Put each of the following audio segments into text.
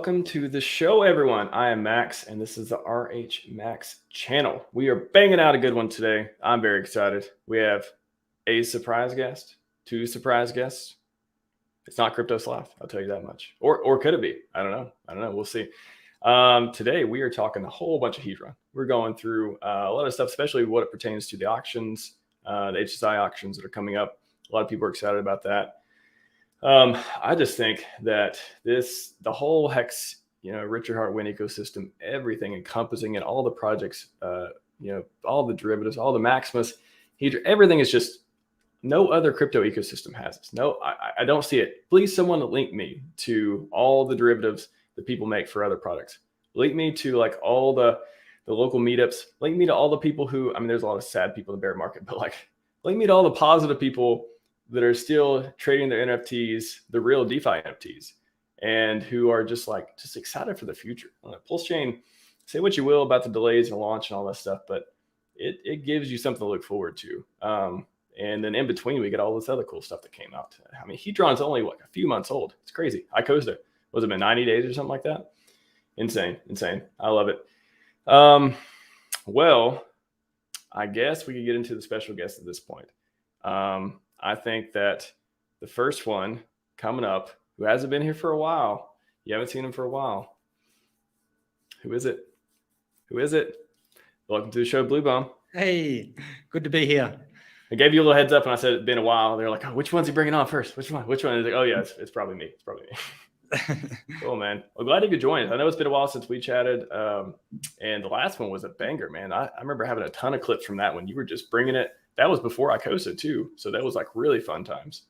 welcome to the show, everyone. I am Max, and this is the RHMax channel. We are banging out a good one today. I'm very excited. We have a surprise guest, two surprise guests. It's not Crypto Sloth, I'll tell you that much. Or could it be? I don't know. We'll see. Today, we are talking a whole bunch of Hedron. We're going through a lot of stuff, especially what it pertains to the auctions, the HSI auctions that are coming up. A lot of people are excited about that. I just think that the whole HEX, Richard Hartwin ecosystem, everything encompassing it, all the projects, all the derivatives, all the Maximus, everything is just, no other crypto ecosystem has this. No, I don't see it. Please, someone link me to all the derivatives that people make for other products. Link me to like all the local meetups. Link me to all the people who, there's a lot of sad people in the bear market, but like link me to all the positive people that are still trading their NFTs, the real DeFi NFTs, and who are just excited for the future. PulseChain, say what you will about the delays and launch and all that stuff, but it gives you something to look forward to. And then in between, we get all this other cool stuff that came out. Hedron's only like a few months old. It's crazy. Icosta, was it been 90 days or something like that? Insane. I love it. Well, I guess we could get into the special guest at this point. I think that the first one coming up, who hasn't been here for a while, you haven't seen him for a while. Who is it? Welcome to the show, Blue Bomb. Hey, good to be here. I gave you a little heads up and I said it's been a while. They're like, oh, which one's he bringing on first? Which one? He's like, oh yeah, it's probably me. Cool, man. Well, glad you could join us. I know it's been a while since we chatted. And the last one was a banger, man. I remember having a ton of clips from that one. You were just bringing it. That was before Icosta too. So that was like really fun times.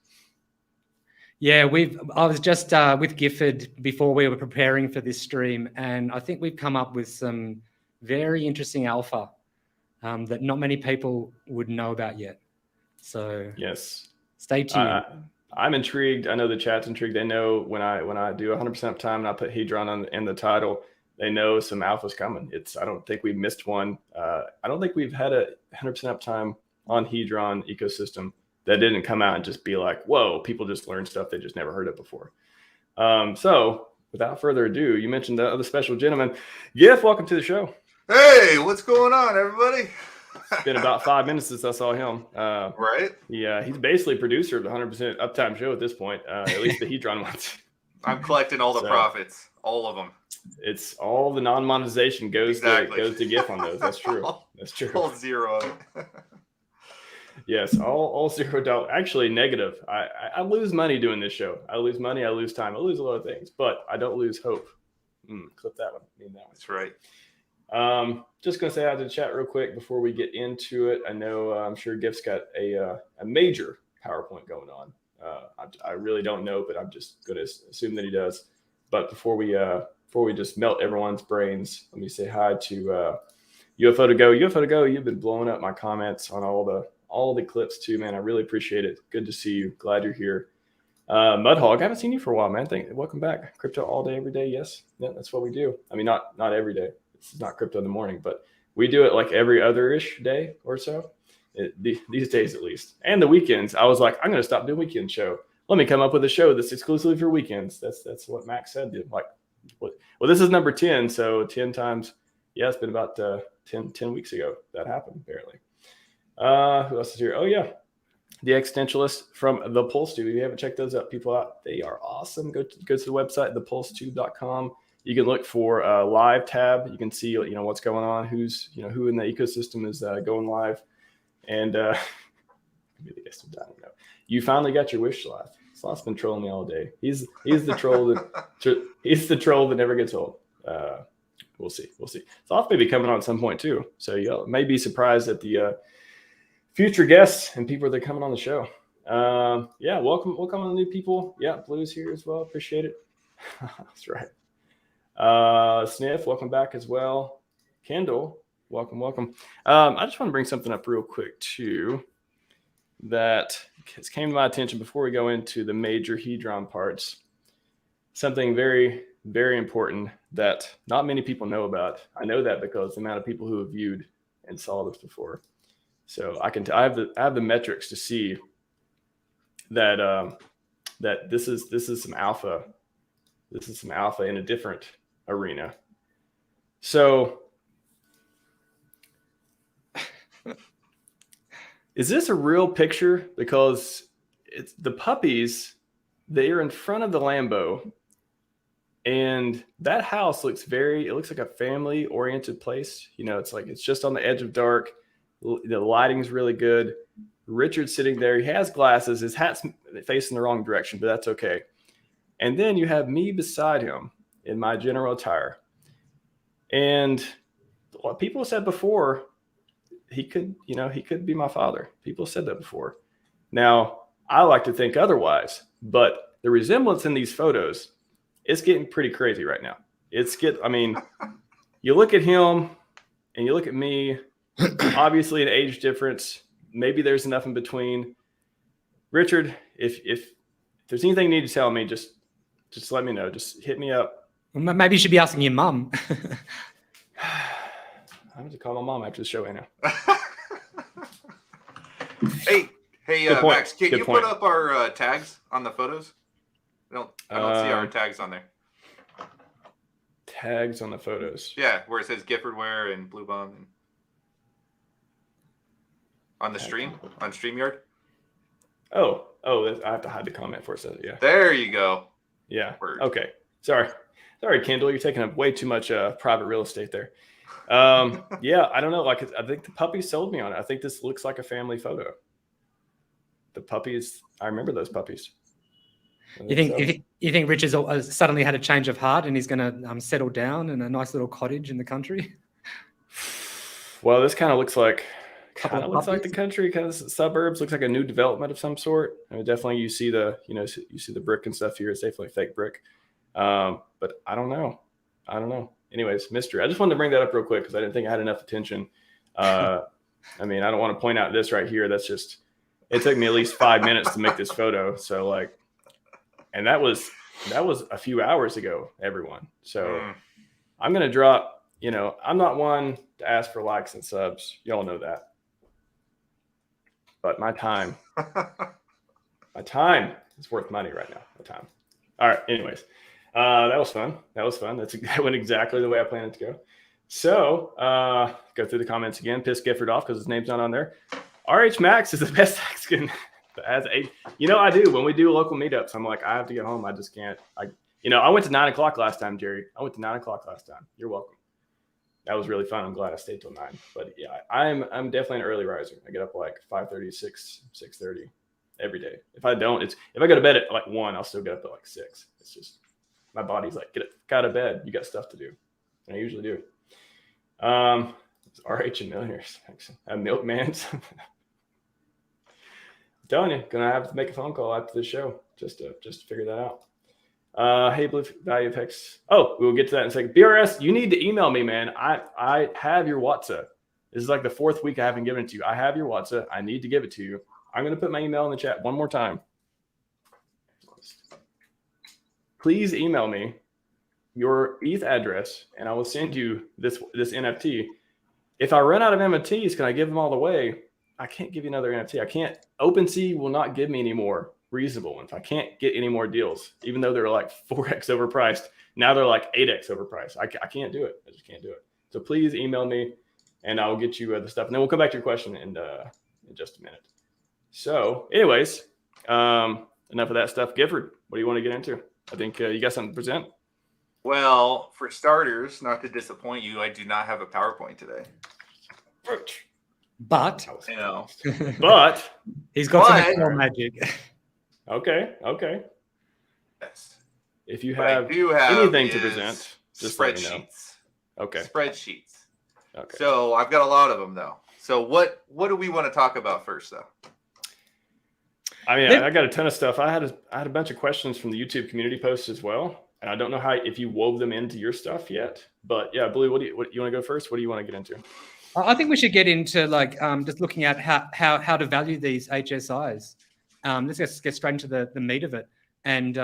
Yeah, I was just with Gifford before we were preparing for this stream, and I think we've come up with some very interesting alpha that not many people would know about yet. So yes, stay tuned. I'm intrigued. I know the chat's intrigued. They know when I do 100% uptime and I put Hedron in the title, they know some alpha's coming. I don't think we've missed one. I don't think we've had a 100% uptime on Hedron ecosystem that didn't come out and just be like, whoa, people just learned stuff they just never heard of before. So without further ado, you mentioned the other special gentleman. Giff, welcome to the show. Hey, what's going on, everybody? It's been about 5 minutes since I saw him. Right? Yeah, he's basically producer of the 100% uptime show at this point, at least the Hedron ones. I'm collecting all the profits, all of them. It's all the non-monetization goes to Giff on those. That's true. All zero. Yes, all $0. Actually, negative. I lose money doing this show. I lose money. I lose time. I lose a lot of things, but I don't lose hope. Clip that one. Need that one. That's right. Just gonna say hi to the chat real quick before we get into it. I know I'm sure Giff's got a major PowerPoint going on. I really don't know, but I'm just gonna assume that he does. But before we just melt everyone's brains, let me say hi to UFO to go. UFO to go. You've been blowing up my comments on all the clips too, man. I really appreciate it. Good to see you. Glad you're here. Mudhog, I haven't seen you for a while, man. Welcome back. Crypto all day, every day. Yes, yeah, that's what we do. Not every day. This is not crypto in the morning, but we do it like every other-ish day or so. These days, at least, and the weekends. I was like, I'm going to stop doing weekend show. Let me come up with a show that's exclusively for weekends. That's what Max said. Like, well, this is number 10, so 10 times. Yeah, it's been about 10 weeks ago that happened, apparently. Who else is here? Oh yeah, the Existentialist from the Pulse Tube. If you haven't checked those out, people out, they are awesome. Go to the website, thepulsetube.com. You can look for a live tab. You can see what's going on, who in the ecosystem is going live, and you finally got your wish, Sloth. Sloth's been trolling me all day. He's the troll that never gets old. We'll see. Sloth may be coming on at some point too, so you may be surprised at the future guests and people that are coming on the show. Yeah, welcome on the new people. Yeah, Blue's here as well. Appreciate it. That's right. Sniff, welcome back as well. Kendall, welcome. I just want to bring something up real quick too that has came to my attention before we go into the major Hedron parts. Something very, very important that not many people know about. I know that because the amount of people who have viewed and saw this before. So I have the metrics to see that that this is some alpha This is some alpha in a different arena. So is this a real picture? Because it's the puppies, they are in front of the Lambo, and that house looks it looks like a family oriented place. You know, it's like, it's just on the edge of dark. The lighting's really good. Richard's sitting there. He has glasses. His hat's facing the wrong direction, but that's okay. And then you have me beside him in my general attire. And people said before, he could be my father. People said that before. Now, I like to think otherwise, but the resemblance in these photos, it's getting pretty crazy right now. You look at him and you look at me, obviously an age difference. Maybe there's enough in between. Richard, if there's anything you need to tell me, just let me know. Just hit me up. Well, maybe you should be asking your mum. I'm going to call my mom after the show right now. Hey, Good point. Max, can Good you point. put up our tags on the photos? I don't see our tags on there. Tags on the photos. Yeah, where it says Giffordware and Blue Bomb. And on the stream, on StreamYard. Oh, I have to hide the comment for it. So yeah. There you go. Yeah. Word. Okay. Sorry, Kendall. You're taking up way too much private real estate there. Yeah, I don't know. Like, I think the puppies sold me on it. I think this looks like a family photo. The puppies, I remember those puppies. You think Richard's suddenly had a change of heart and he's going to settle down in a nice little cottage in the country? Well, this kind of looks like puppies? the country, kind of suburbs. Looks like a new development of some sort. I mean, definitely you see the brick and stuff here. It's definitely fake brick. But I don't know. Anyways, mystery. I just wanted to bring that up real quick because I didn't think I had enough attention. I mean, I don't want to point out this right here. That's just, it took me at least 5 minutes to make this photo. So like, and that was a few hours ago, everyone. So I'm going to drop, I'm not one to ask for likes and subs. Y'all know that. But my time is worth money right now. My time. All right. Anyways, that was fun. That went exactly the way I planned it to go. So go through the comments again. Piss Gifford off because his name's not on there. RHMax is the best Mexican. I do. When we do local meetups, I'm like, I have to get home. I just can't. I went to 9 o'clock last time, Jerry. I went to 9 o'clock last time. You're welcome. That was really fun. I'm glad I stayed till 9. But yeah, I'm definitely an early riser. I get up like 5:30, 6:30 every day. If I don't, if I go to bed at like 1, I'll still get up at like 6. It's just my body's like, get out of bed. You got stuff to do. And I usually do. It's RH and Millionaires. Milkman's. I'm telling you, gonna have to make a phone call after the show just to figure that out. Hey, Blue Value of HEX. Oh, we'll get to that in a second. BRS, you need to email me, man. I have your WhatsApp. This is like the 4th week I haven't given it to you. I have your WhatsApp. I need to give it to you. I'm gonna put my email in the chat one more time. Please email me your ETH address, and I will send you this NFT. If I run out of NFTs, can I give them all away? I can't give you another NFT. I can't. OpenSea will not give me any more reasonable ones. I can't get any more deals, even though they're like 4x overpriced. Now they're like 8x overpriced. I can't do it. I just can't do it. So please email me, and I will get you the stuff. And then we'll come back to your question in just a minute. So, anyways, enough of that stuff. Gifford, what do you want to get into? I think you got something to present. Well, for starters, not to disappoint you, I do not have a PowerPoint today. But but he's got some Excel magic. Okay. Yes. If you What I have do have anything to present, just let me know. spreadsheets. Okay. Spreadsheets. Okay. So I've got a lot of them though. So what do we want to talk about first though? I mean, I got a ton of stuff. I had a bunch of questions from the YouTube community posts as well, and I don't know if you wove them into your stuff yet. But yeah, Blue, what you want to go first? What do you want to get into? I think we should get into just looking at how to value these HSIs. Let's just get straight into the meat of it, and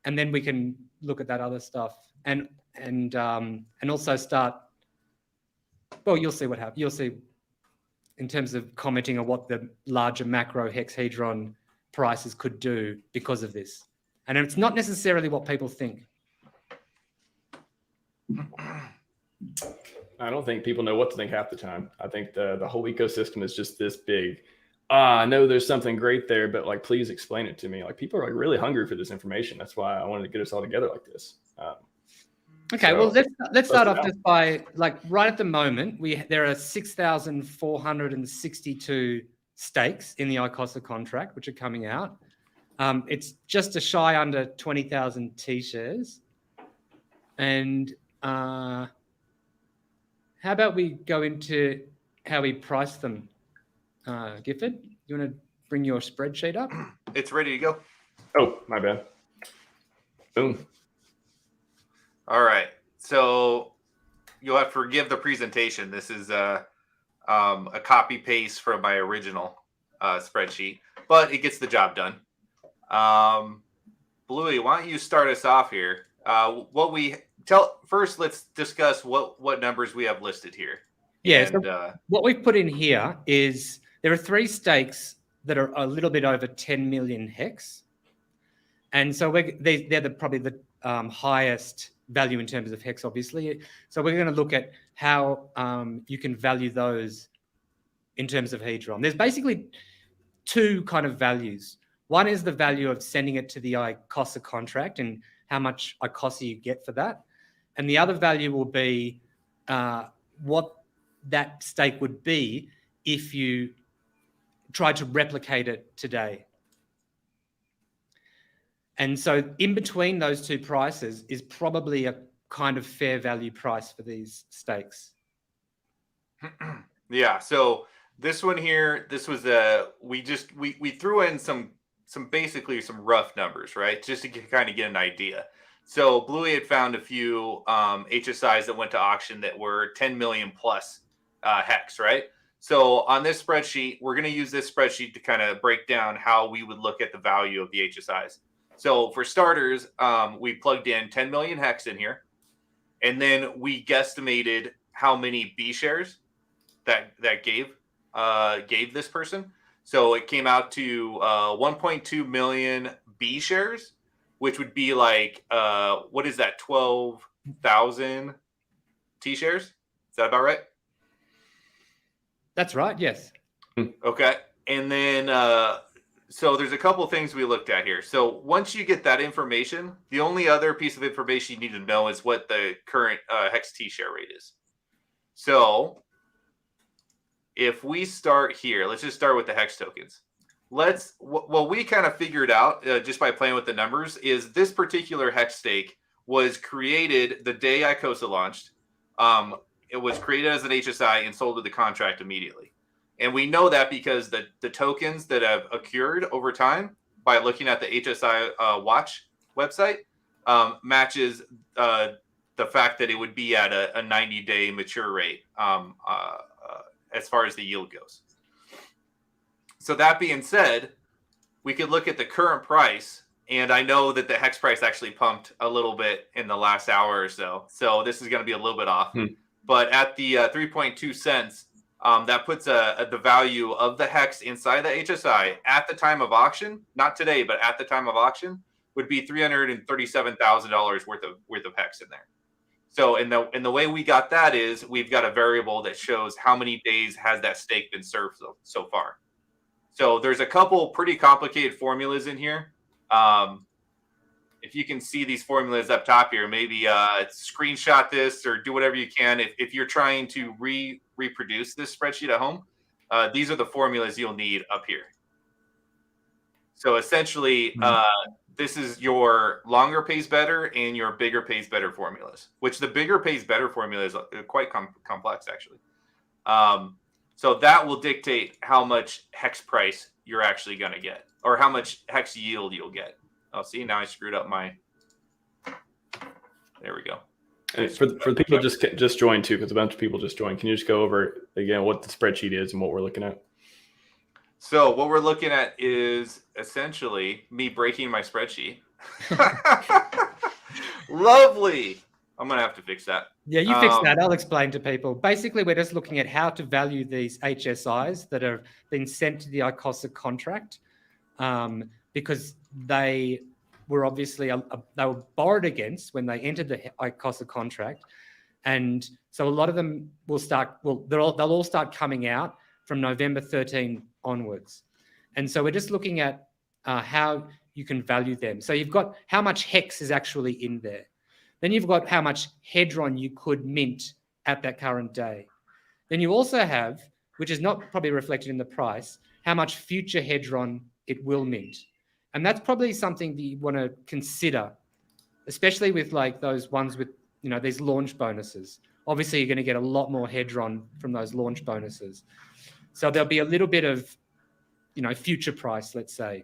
then we can look at that other stuff, and also start. Well, you'll see what happens. You'll see in terms of commenting on what the larger macro HEX Hedron prices could do because of this. And it's not necessarily what people think. I don't think people know what to think half the time. I think the whole ecosystem is just this big. I know there's something great there, but like, please explain it to me. Like, people are like really hungry for this information. That's why I wanted to get us all together like this. Okay, so well, let's start off just by, like, right at the moment, there are 6,462 stakes in the ICOSA contract, which are coming out. It's just a shy under 20,000 T-shares. And how about we go into how we price them? Gifford, you want to bring your spreadsheet up? It's ready to go. Oh, my bad. Boom. All right. So you'll have to forgive the presentation. This is a copy paste from my original spreadsheet, but it gets the job done. Bluey, why don't you start us off here? First, let's discuss what numbers we have listed here. Yeah. And, so what we've put in here is there are 3 stakes that are a little bit over 10 million HEX. And so they're probably the highest value in terms of HEX, obviously. So we're going to look at how you can value those in terms of Hedron. There's basically 2 kind of values. One is the value of sending it to the ICOSA contract and how much ICOSA you get for that. And the other value will be what that stake would be if you try to replicate it today. And so in between those 2 prices is probably a kind of fair value price for these stakes. Yeah. So this one here, this was we threw in some basically some rough numbers, right? Just to kind of get an idea. So Bluey had found a few HSIs that went to auction that were 10 million plus HEX, right? So on this spreadsheet, we're going to use this spreadsheet to kind of break down how we would look at the value of the HSIs. So for starters, we plugged in 10 million HEX in here, and then we guesstimated how many B shares that gave this person. So it came out to 1.2 million B shares, which would be like, what is that, 12,000 T shares? Is that about right? That's right, yes. Okay. And then, so there's a couple of things we looked at here. So once you get that information, the only other piece of information you need to know is what the current HEX T share rate is. So if we start here, let's just start with the HEX tokens. What we kind of figured out just by playing with the numbers is this particular HEX stake was created the day ICOSA launched. It was created as an HSI and sold to the contract immediately. And we know that because the tokens that have accrued over time by looking at the HSI Watch website matches the fact that it would be at a 90-day mature rate as far as the yield goes. So that being said, we could look at the current price, and I know that the HEX price actually pumped a little bit in the last hour or so. So this is going to be a little bit off. But at the 3.2 cents, that puts the value of the HEX inside the HSI at the time of auction, not today, but at the time of auction, would be $337,000 worth of HEX in there. So in the way we got that is we've got a variable that shows how many days has that stake been served so far. So there's a couple pretty complicated formulas in here. If you can see these formulas up top here, maybe screenshot this or do whatever you can. If you're trying to reproduce this spreadsheet at home, these are the formulas you'll need up here. So essentially, this is your longer pays better and your bigger pays better formulas, which the bigger pays better formula is quite complex, actually. So that will dictate how much HEX price you're actually going to get or how much HEX yield you'll get. Oh, see, now I screwed up my. There we go. And for the people just joined too, because a bunch of people just joined. Can you just go over again what the spreadsheet is and what we're looking at? So what we're looking at is essentially me breaking my spreadsheet. Lovely. I'm going to have to fix that. Yeah, you fix that. I'll explain to people. Basically, we're just looking at how to value these HSIs that have been sent to the ICOSA contract because they were obviously they were borrowed against when they entered the ICOSA contract, and so a lot of them will start. Well, they'll all start coming out from November 13 onwards, and so we're just looking at how you can value them. So you've got how much HEX is actually in there. Then you've got how much Hedron you could mint at that current day. Then you also have, which is not probably reflected in the price, how much future Hedron it will mint. And that's probably something that you want to consider, especially with like those ones with, you know, these launch bonuses. Obviously, you're going to get a lot more Hedron from those launch bonuses. So there'll be a little bit of, you know, future price, let's say,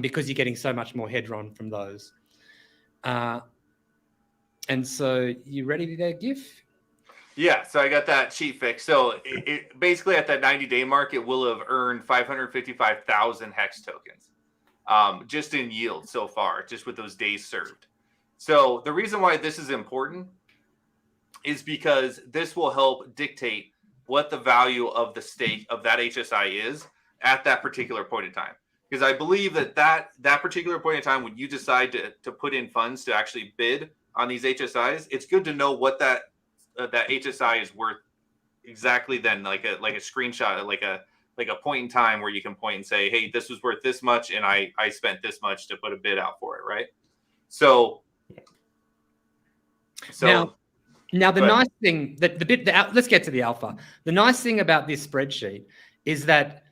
because you're getting so much more Hedron from those. And so you ready there, GIF? Yeah, so I got that sheet fixed. So it basically at that 90-day mark, it will have earned 555,000 HEX tokens just in yield so far, just with those days served. So the reason why this is important is because this will help dictate what the value of the stake of that HSI is at that particular point in time. Because I believe that particular point in time, when you decide to put in funds to actually bid on these HSIs, it's good to know what that HSI is worth exactly then, like a screenshot, like a point in time where you can point and say, hey, this was worth this much, and I spent this much to put a bid out for it, right? So now the nice thing let's get to the alpha. The nice thing about this spreadsheet is that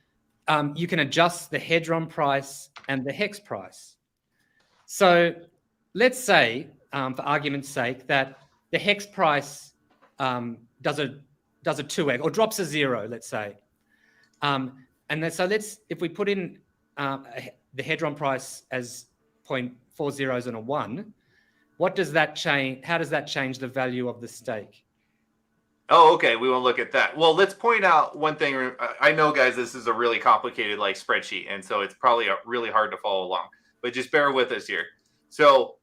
you can adjust the Hedron price and the HEX price. So let's say, for argument's sake, that the HEX price does a 2x or drops a 0, let's say. And then, so if we put in the Hedron price as 0.4 zeros and a 1, what does that change? How does that change the value of the stake? Oh, okay. We won't look at that. Well, let's point out one thing. I know, guys, this is a really complicated like spreadsheet, and so it's probably really hard to follow along. But just bear with us here. So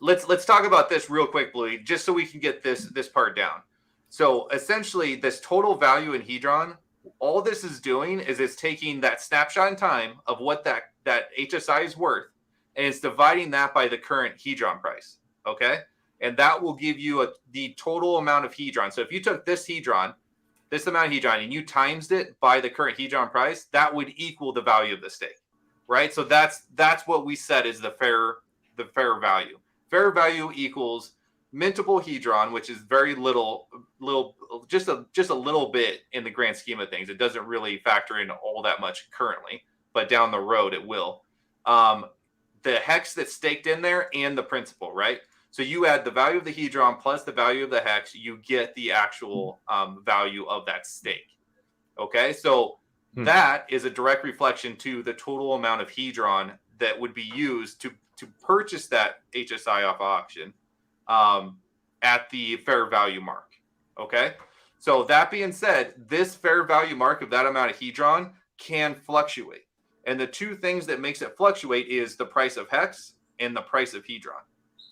let's talk about this real quick, Bluey, just so we can get this part down. So essentially, this total value in Hedron, all this is doing is it's taking that snapshot in time of what that HSI is worth, and it's dividing that by the current Hedron price. Okay. And that will give you the total amount of Hedron. So if you took this amount of Hedron, and you times it by the current Hedron price, that would equal the value of the stake, right? So that's what we said is the fair value. Fair value equals mintable Hedron, which is very little, just a little bit in the grand scheme of things. It doesn't really factor in all that much currently, but down the road it will. The HEX that's staked in there and the principal, right? So you add the value of the Hedron plus the value of the HEX, you get the actual value of that stake. Okay, so that is a direct reflection to the total amount of Hedron that would be used to purchase that HSI off auction at the fair value mark. Okay, so that being said, this fair value mark of that amount of Hedron can fluctuate. And the two things that makes it fluctuate is the price of HEX and the price of Hedron.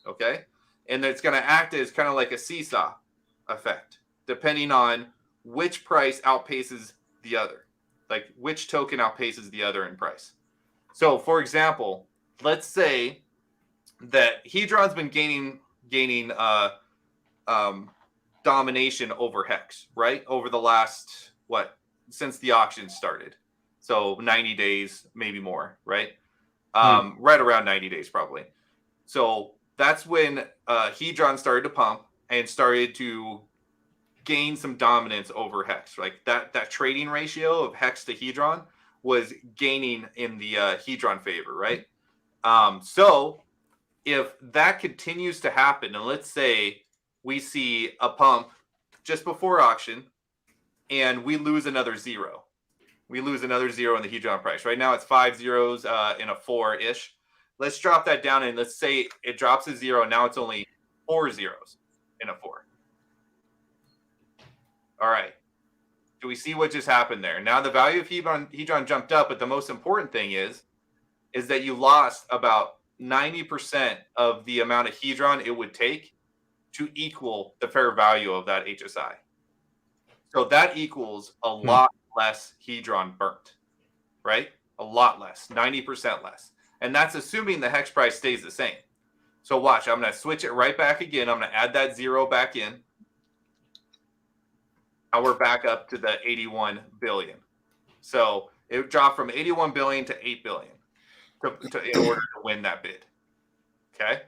Okay. And it's going to act as kind of like a seesaw effect, depending on which price outpaces the other, like which token outpaces the other in price. So for example, let's say that Hedron's been gaining domination over HEX, right? Over the last, since the auction started. So 90 days, maybe more, right? Right around 90 days, probably. So that's when Hedron started to pump and started to gain some dominance over HEX. Like that trading ratio of HEX to Hedron was gaining in the Hedron favor, right? So if that continues to happen, and let's say we see a pump just before auction and we lose another 0. We lose another 0 in the Hedron price. Right now it's 5 zeros in a 4-ish. Let's drop that down, and let's say it drops a 0. Now it's only 4 zeros in a 4. All right. Do we see what just happened there? Now the value of Hedron jumped up, but the most important thing is that you lost about 90% of the amount of Hedron it would take to equal the fair value of that HSI. So that equals a lot less Hedron burnt, right? A lot less, 90% less. And that's assuming the HEX price stays the same. So watch, I'm going to switch it right back again. I'm going to add that 0 back in. Now we're back up to the 81 billion. So it dropped from 81 billion to 8 billion in order to win that bid. Okay.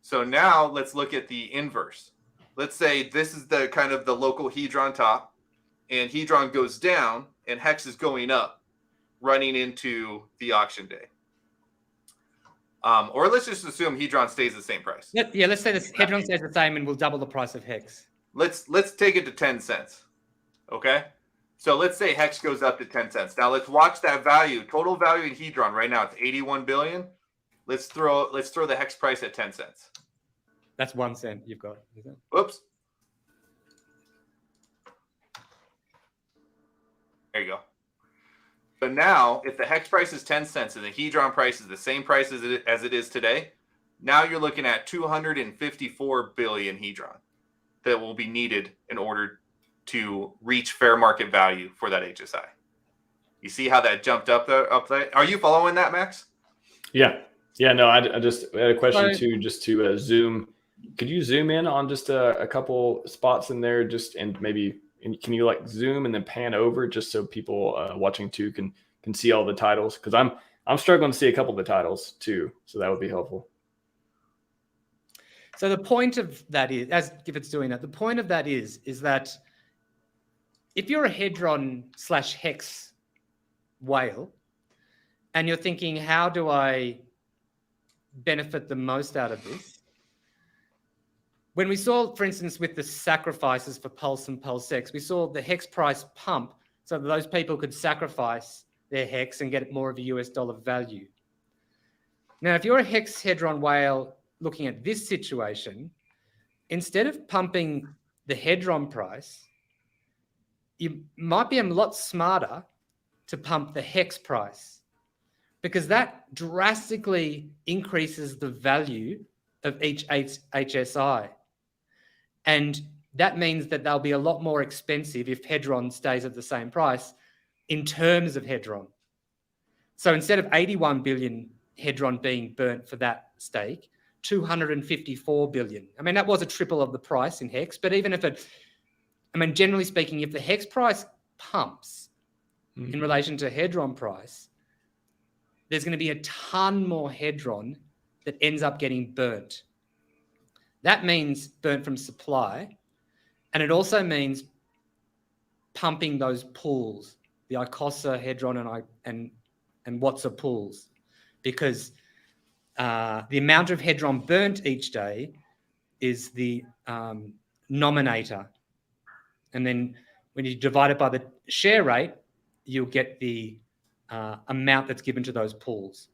So now let's look at the inverse. Let's say this is the kind of the local Hedron top, and Hedron goes down and HEX is going up, running into the auction day. Or let's just assume Hedron stays the same price. Yeah, let's say this Hedron stays the same and we'll double the price of HEX. Let's take it to 10 cents. Okay? So let's say HEX goes up to 10 cents. Now let's watch that value. Total value in Hedron right now, it's 81 billion. Let's throw the HEX price at 10 cents. That's 1 cent you've got. Is it? Oops. There you go. So now, if the HEX price is 10 cents and the Hedron price is the same price as it is today, now you're looking at 254 billion Hedron that will be needed in order to reach fair market value for that HSI. You see how that jumped up there? Are you following that, Max? Yeah. No, I just had a question too, just to zoom. Could you zoom in on just a couple spots in there, and maybe can you like zoom and then pan over just so people watching too can see all the titles? Because I'm struggling to see a couple of the titles too, so that would be helpful. So the point of that is, as if it's doing that, the point of that is that if you're a Hedron/HEX whale and you're thinking, how do I benefit the most out of this? When we saw, for instance, with the sacrifices for Pulse and PulseX, we saw the HEX price pump so that those people could sacrifice their HEX and get more of a US dollar value. Now, if you're a HEX Hedron whale looking at this situation, instead of pumping the Hedron price, you might be a lot smarter to pump the HEX price, because that drastically increases the value of each HSI. And that means that they'll be a lot more expensive if Hedron stays at the same price in terms of Hedron. So instead of 81 billion Hedron being burnt for that stake, 254 billion. I mean, that was a triple of the price in HEX, but even if generally speaking, if the HEX price pumps in relation to Hedron price, there's going to be a ton more Hedron that ends up getting burnt. That means burnt from supply, and it also means pumping those pools, the ICOSA, Hedron, and WhatsApp pools, because the amount of Hedron burnt each day is the nominator. And then when you divide it by the share rate, you'll get the amount that's given to those pools.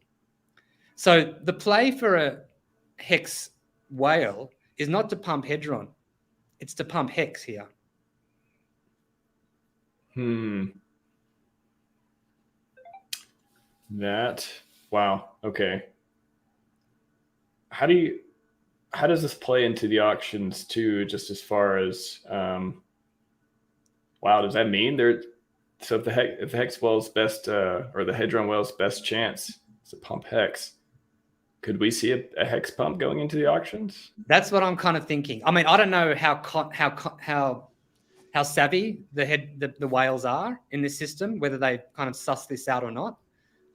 So the play for a HEX whale is not to pump Hedron, it's to pump HEX here. Wow. Okay. How does this play into the auctions too, just as far as does that mean so if the HEX whale's best or the Hedron whale's best chance is to pump HEX, could we see a HEX pump going into the auctions? That's what I'm kind of thinking. I mean, I don't know how savvy the whales are in this system, whether they kind of suss this out or not.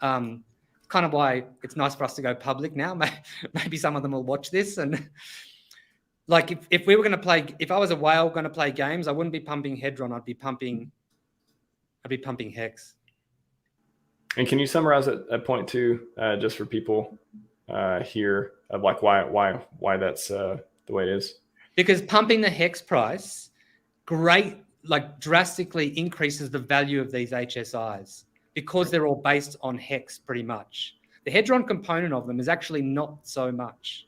Kind of why it's nice for us to go public now. Maybe some of them will watch this, and like if we were going to play, if I was a whale going to play games, I wouldn't be pumping Hedron. I'd be pumping HEX. And can you summarize that point too, just for people here, of like why that's the way it is? Because pumping the HEX price drastically increases the value of these HSIs, because they're all based on HEX pretty much. The Hedron component of them is actually not so much.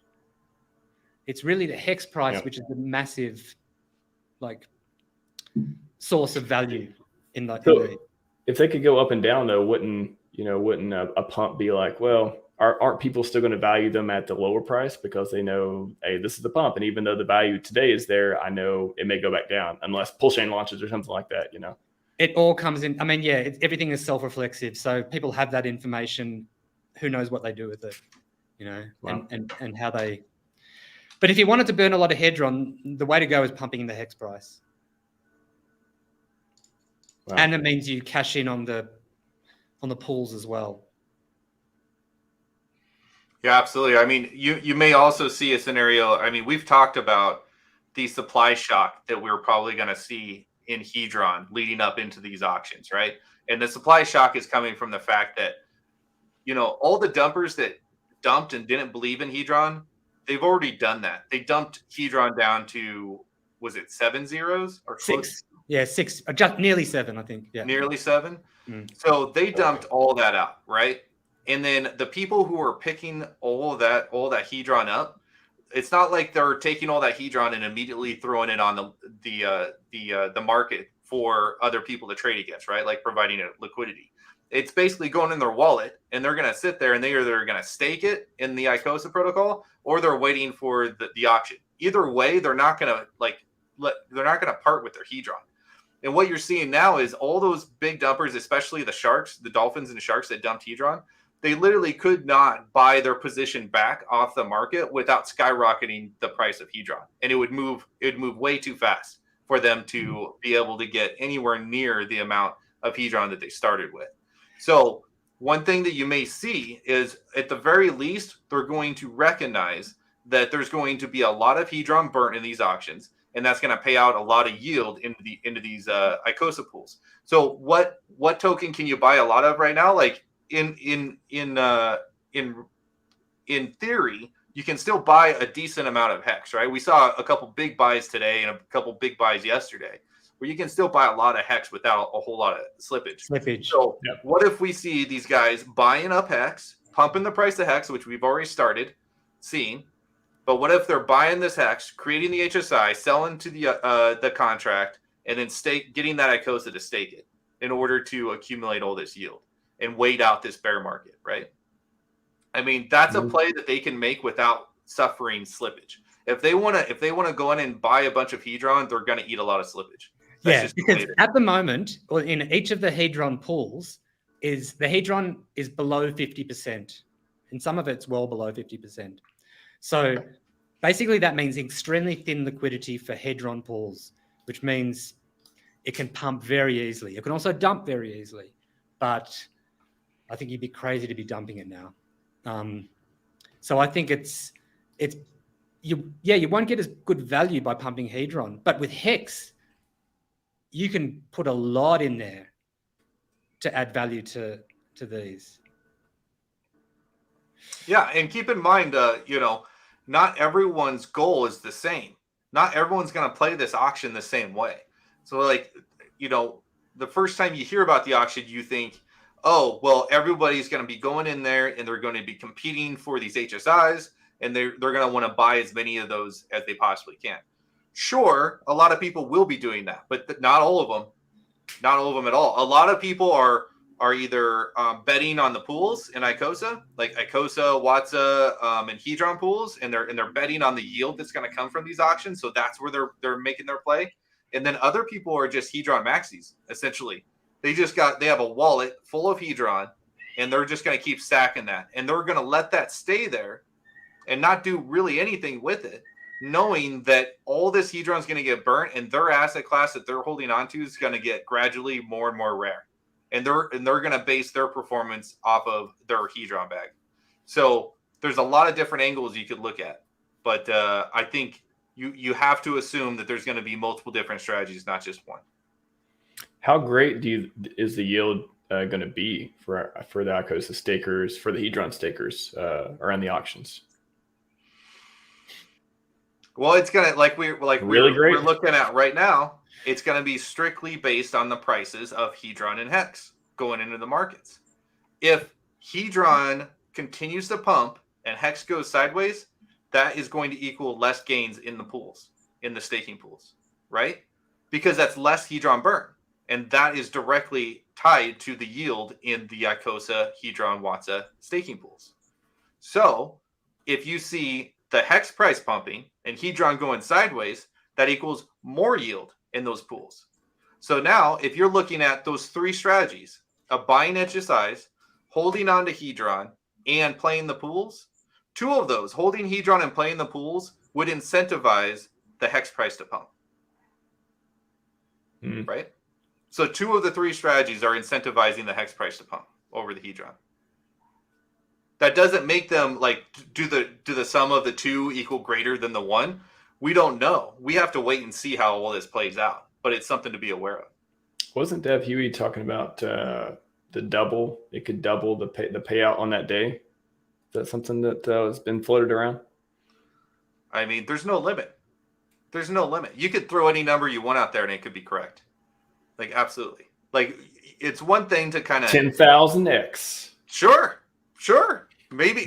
It's really the HEX price, which is the massive source of value in the. If they could go up and down though, wouldn't a pump be like, well, aren't people still going to value them at the lower price because they know, hey, this is the pump, and even though the value today is there, I know it may go back down unless PulseChain launches or something like that, It all comes in. I mean, everything is self-reflexive, so people have that information who knows what they do with it, Wow. and how they. But if you wanted to burn a lot of Hedron, the way to go is pumping in the HEX price. Wow. And it means you cash in on the pools as well. Yeah, absolutely. I mean, you may also see a scenario. I mean, we've talked about the supply shock that we're probably going to see in Hedron leading up into these auctions, right? And the supply shock is coming from the fact that, all the dumpers that dumped and didn't believe in Hedron, they've already done that. They dumped Hedron down to, was it 7 zeros or 6? Yeah, 6, just nearly 7, I think. Yeah, nearly 7. So they dumped all that out, right? And then the people who are picking all that Hedron up, it's not like they're taking all that Hedron and immediately throwing it on the market for other people to trade against, right? Like providing a liquidity. It's basically going in their wallet, and they're going to sit there and they're going to stake it in the ICOSA protocol, or they're waiting for the auction. Either way, they're not going to part with their Hedron. And what you're seeing now is all those big dumpers, especially the sharks, the dolphins and the sharks that dumped Hedron, they literally could not buy their position back off the market without skyrocketing the price of Hedron. And it would move way too fast for them to be able to get anywhere near the amount of Hedron that they started with. So one thing that you may see is, at the very least, they're going to recognize that there's going to be a lot of Hedron burnt in these auctions, and that's going to pay out a lot of yield into these ICOSA pools. So what token can you buy a lot of right now? Like in theory, you can still buy a decent amount of HEX, right? We saw a couple big buys today and a couple big buys yesterday, where you can still buy a lot of HEX without a whole lot of slippage. So What if we see these guys buying up HEX, pumping the price of HEX, which we've already started seeing? But what if they're buying this HEX, creating the HSI, selling to the contract, and then getting that ICOSA to stake it in order to accumulate all this yield and wait out this bear market, right? I mean, that's a play that they can make without suffering slippage. If they want to go in and buy a bunch of Hedron, they're going to eat a lot of slippage. That's because at the moment, or in each of the Hedron pools, the Hedron is below 50%, and some of it's well below 50%. So basically that means extremely thin liquidity for Hedron pools, which means it can pump very easily. It can also dump very easily, but I think you'd be crazy to be dumping it now. So I think you won't get as good value by pumping Hedron, but with HEX, you can put a lot in there to add value to these. Yeah, and keep in mind, not everyone's goal is the same. Not everyone's going to play this auction the same way. So, the first time you hear about the auction, you think, oh, well, everybody's going to be going in there and they're going to be competing for these HSIs, and they're going to want to buy as many of those as they possibly can. Sure, a lot of people will be doing that, but not all of them. Not all of them at all. A lot of people are either betting on the pools in ICOSA, like ICOSA, Watsa, and Hedron pools, and they're betting on the yield that's going to come from these auctions. So that's where they're making their play. And then other people are just Hedron maxis, essentially. They have a wallet full of Hedron, and they're just going to keep stacking that, and they're going to let that stay there and not do really anything with it, knowing that all this Hedron is going to get burnt, and their asset class that they're holding onto is going to get gradually more and more rare. And they're going to base their performance off of their Hedron bag. So there's a lot of different angles you could look at, but I think you have to assume that there's going to be multiple different strategies, not just one. How great is the yield going to be for the ICOSA stakers, for the Hedron stakers around the auctions? Well, it's gonna we're looking at right now. It's going to be strictly based on the prices of Hedron and HEX going into the markets. If Hedron continues to pump and HEX goes sideways, that is going to equal less gains in the pools, in the staking pools, right? Because that's less Hedron burn. And that is directly tied to the yield in the ICOSA, Hedron, Watsa staking pools. So if you see the HEX price pumping and Hedron going sideways, that equals more yield in those pools. So now if you're looking at those three strategies of buying HSIs, holding on to Hedron, and playing the pools, two of those, holding Hedron and playing the pools, would incentivize the HEX price to pump. Right? So two of the three strategies are incentivizing the HEX price to pump over the Hedron. That doesn't make them like do the sum of the two equal greater than the one. We don't know. We have to wait and see how all this plays out. But it's something to be aware of. Wasn't Dev Huey talking about the double? It could double the payout on that day. Is that something that has been floated around? I mean, there's no limit. There's no limit. You could throw any number you want out there and it could be correct. Like, absolutely. Like, it's one thing to kind of 10,000x. Sure. Maybe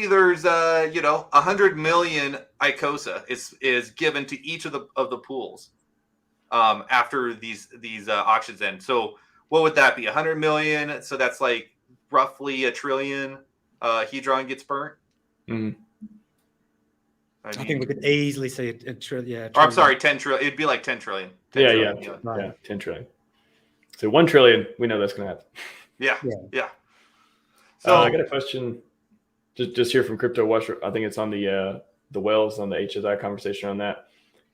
there's 100 million ICOSA is given to each of the pools after these auctions end. So what would that be? 100 million. So that's like roughly $1 trillion. Hedron gets burnt. Mm-hmm. I think we could easily see a trillion. Or I'm sorry, 10 trillion. It'd be like 10 trillion. 10 trillion. Yeah, 10 trillion. So 1 trillion, we know that's going to happen. Yeah. So I got a question just here from Crypto Watch. I think it's on the whales on the HSI conversation on that.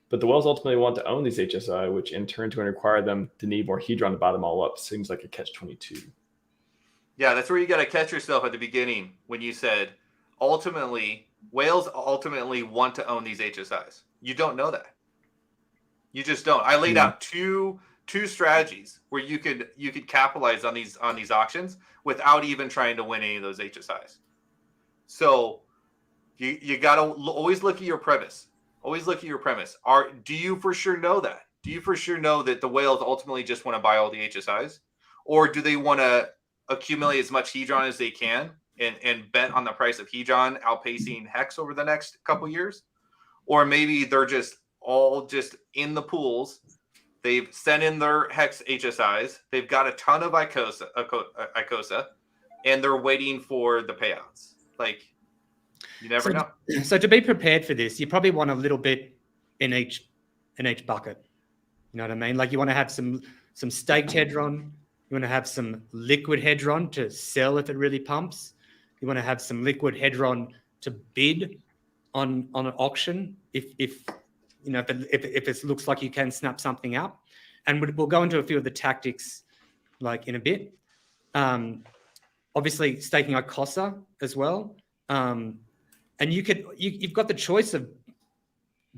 But the whales ultimately want to own these HSI, which in turn to require them to need more Hedron to buy them all up. Seems like a catch-22. Yeah, that's where you got to catch yourself at the beginning when you said whales ultimately want to own these HSIs. You don't know that. You just don't. I laid out two strategies where you could capitalize on these auctions without even trying to win any of those HSIs. So you got to always look at your premise. Always look at your premise. Do you for sure know that? Do you for sure know that the whales ultimately just want to buy all the HSIs? Or do they want to accumulate as much Hedron as they can and bet on the price of Hedron outpacing HEX over the next couple years? Or maybe they're just all in the pools. They've sent in their HEX HSIs. They've got a ton of ICOSA, and they're waiting for the payouts. Like, you never know. So to be prepared for this, you probably want a little bit in each bucket. You know what I mean? Like you want to have some staked Hedron. You want to have some liquid Hedron to sell if it really pumps. You want to have some liquid Hedron to bid on an auction if it looks like you can snap something up. And we'll go into a few of the tactics like in a bit. Obviously staking ICOSA as well. And you've got the choice of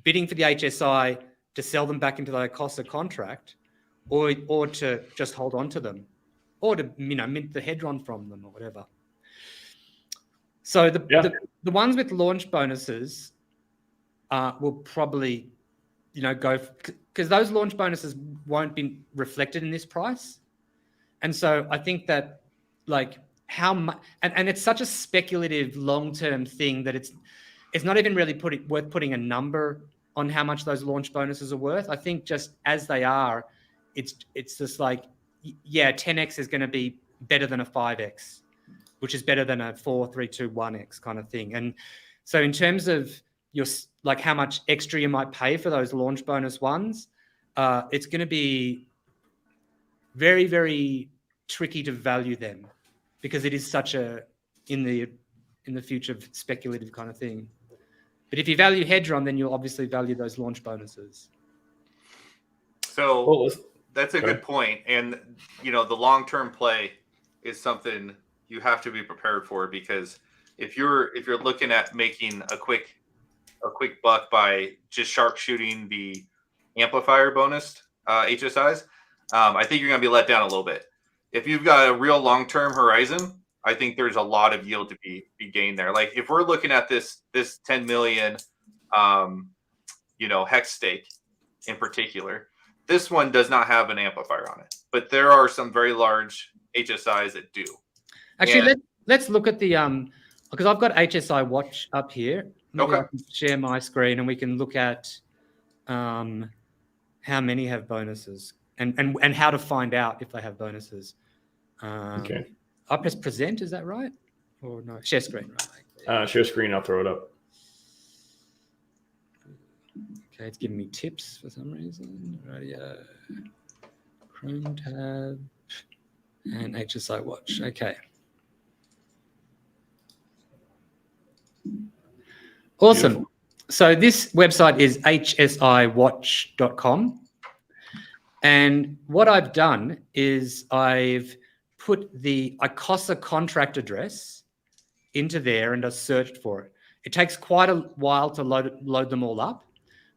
bidding for the HSI to sell them back into the ICOSA contract, or to just hold on to them, or to mint the Hedron from them or whatever. So the ones with launch bonuses will probably go, because those launch bonuses won't be reflected in this price, and so I think that like how much, and it's such a speculative long-term thing that it's not even really worth putting a number on how much those launch bonuses are worth. I think just as they are, it's just like, 10x is going to be better than a 5x, which is better than a 4, 3, 2, 1x kind of thing. And so in terms of your like how much extra you might pay for those launch bonus ones, it's going to be very, very tricky to value them, because it is such a in the future speculative kind of thing. But if you value Hedron, then you'll obviously value those launch bonuses. So that's a good point. And the long-term play is something you have to be prepared for, because if you're looking at making a quick buck by just sharp shooting the amplifier bonus HSIs, I think you're going to be let down a little bit. If you've got a real long-term horizon, I think there's a lot of yield to be gained there. Like if we're looking at this 10 million, HEX stake in particular, this one does not have an amplifier on it, but there are some very large HSIs that do. Actually, let's look at the because I've got HSI Watch up here. Maybe I can share my screen and we can look at how many have bonuses and how to find out if they have bonuses. Okay. I press present, is that right? Or no? Share screen, right? Share screen, I'll throw it up. Okay, it's giving me tips for some reason. Radio, Chrome tab, and HSI Watch. Okay. Awesome. Beautiful. So this website is hsiwatch.com. And what I've done is I've put the ICOSA contract address into there and I searched for it. It takes quite a while to load them all up,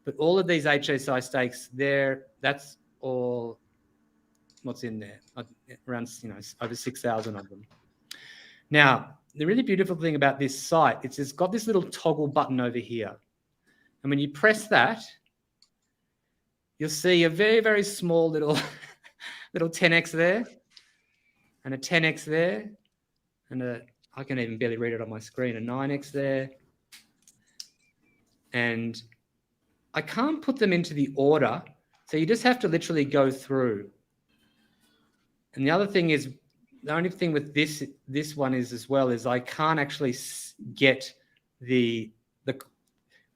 but all of these HSI stakes there, that's all what's in there, around over 6,000 of them. Now, the really beautiful thing about this site, it's got this little toggle button over here. And when you press that, you'll see a very, very small little 10x there and a 10x there and I can even barely read it on my screen, a 9x there. And I can't put them into the order. So you just have to literally go through. And the other thing is, the only thing with this one is as well is I can't actually get the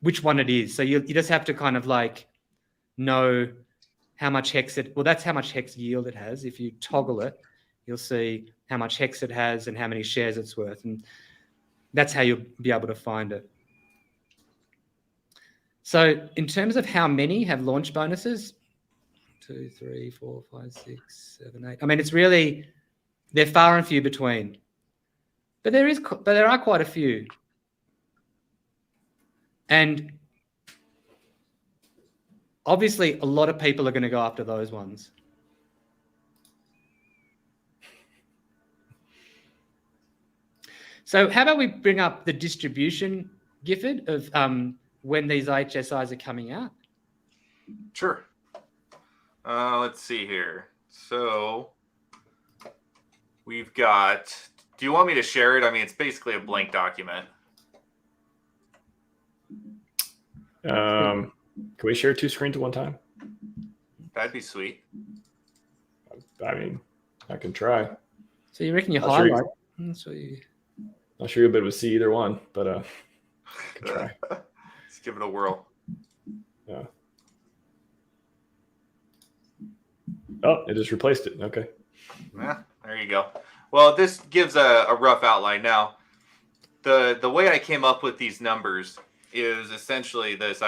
which one it is. So you just have to kind of like know how much hex well, that's how much hex yield it has. If you toggle it, you'll see how much hex it has and how many shares it's worth. And that's how you'll be able to find it. So in terms of how many have launch bonuses, 2, 3, 4, 5, 6, 7, 8. I mean, it's really, they're far and few between. But there are quite a few. And obviously, a lot of people are going to go after those ones. So how about we bring up the distribution, Gifford, of when these HSIs are coming out? Sure. Let's see here. So we've got, do you want me to share it? I mean, it's basically a blank document. Can we share 2 screens at one time? That'd be sweet. I mean, I can try. So you reckon you I'll highlight? Not sure you'll be able to see either one, but I can try. Let's give it a whirl. Yeah. Oh, it just replaced it. Okay. Yeah, there you go. Well, this gives a rough outline. Now, the way I came up with these numbers is essentially this.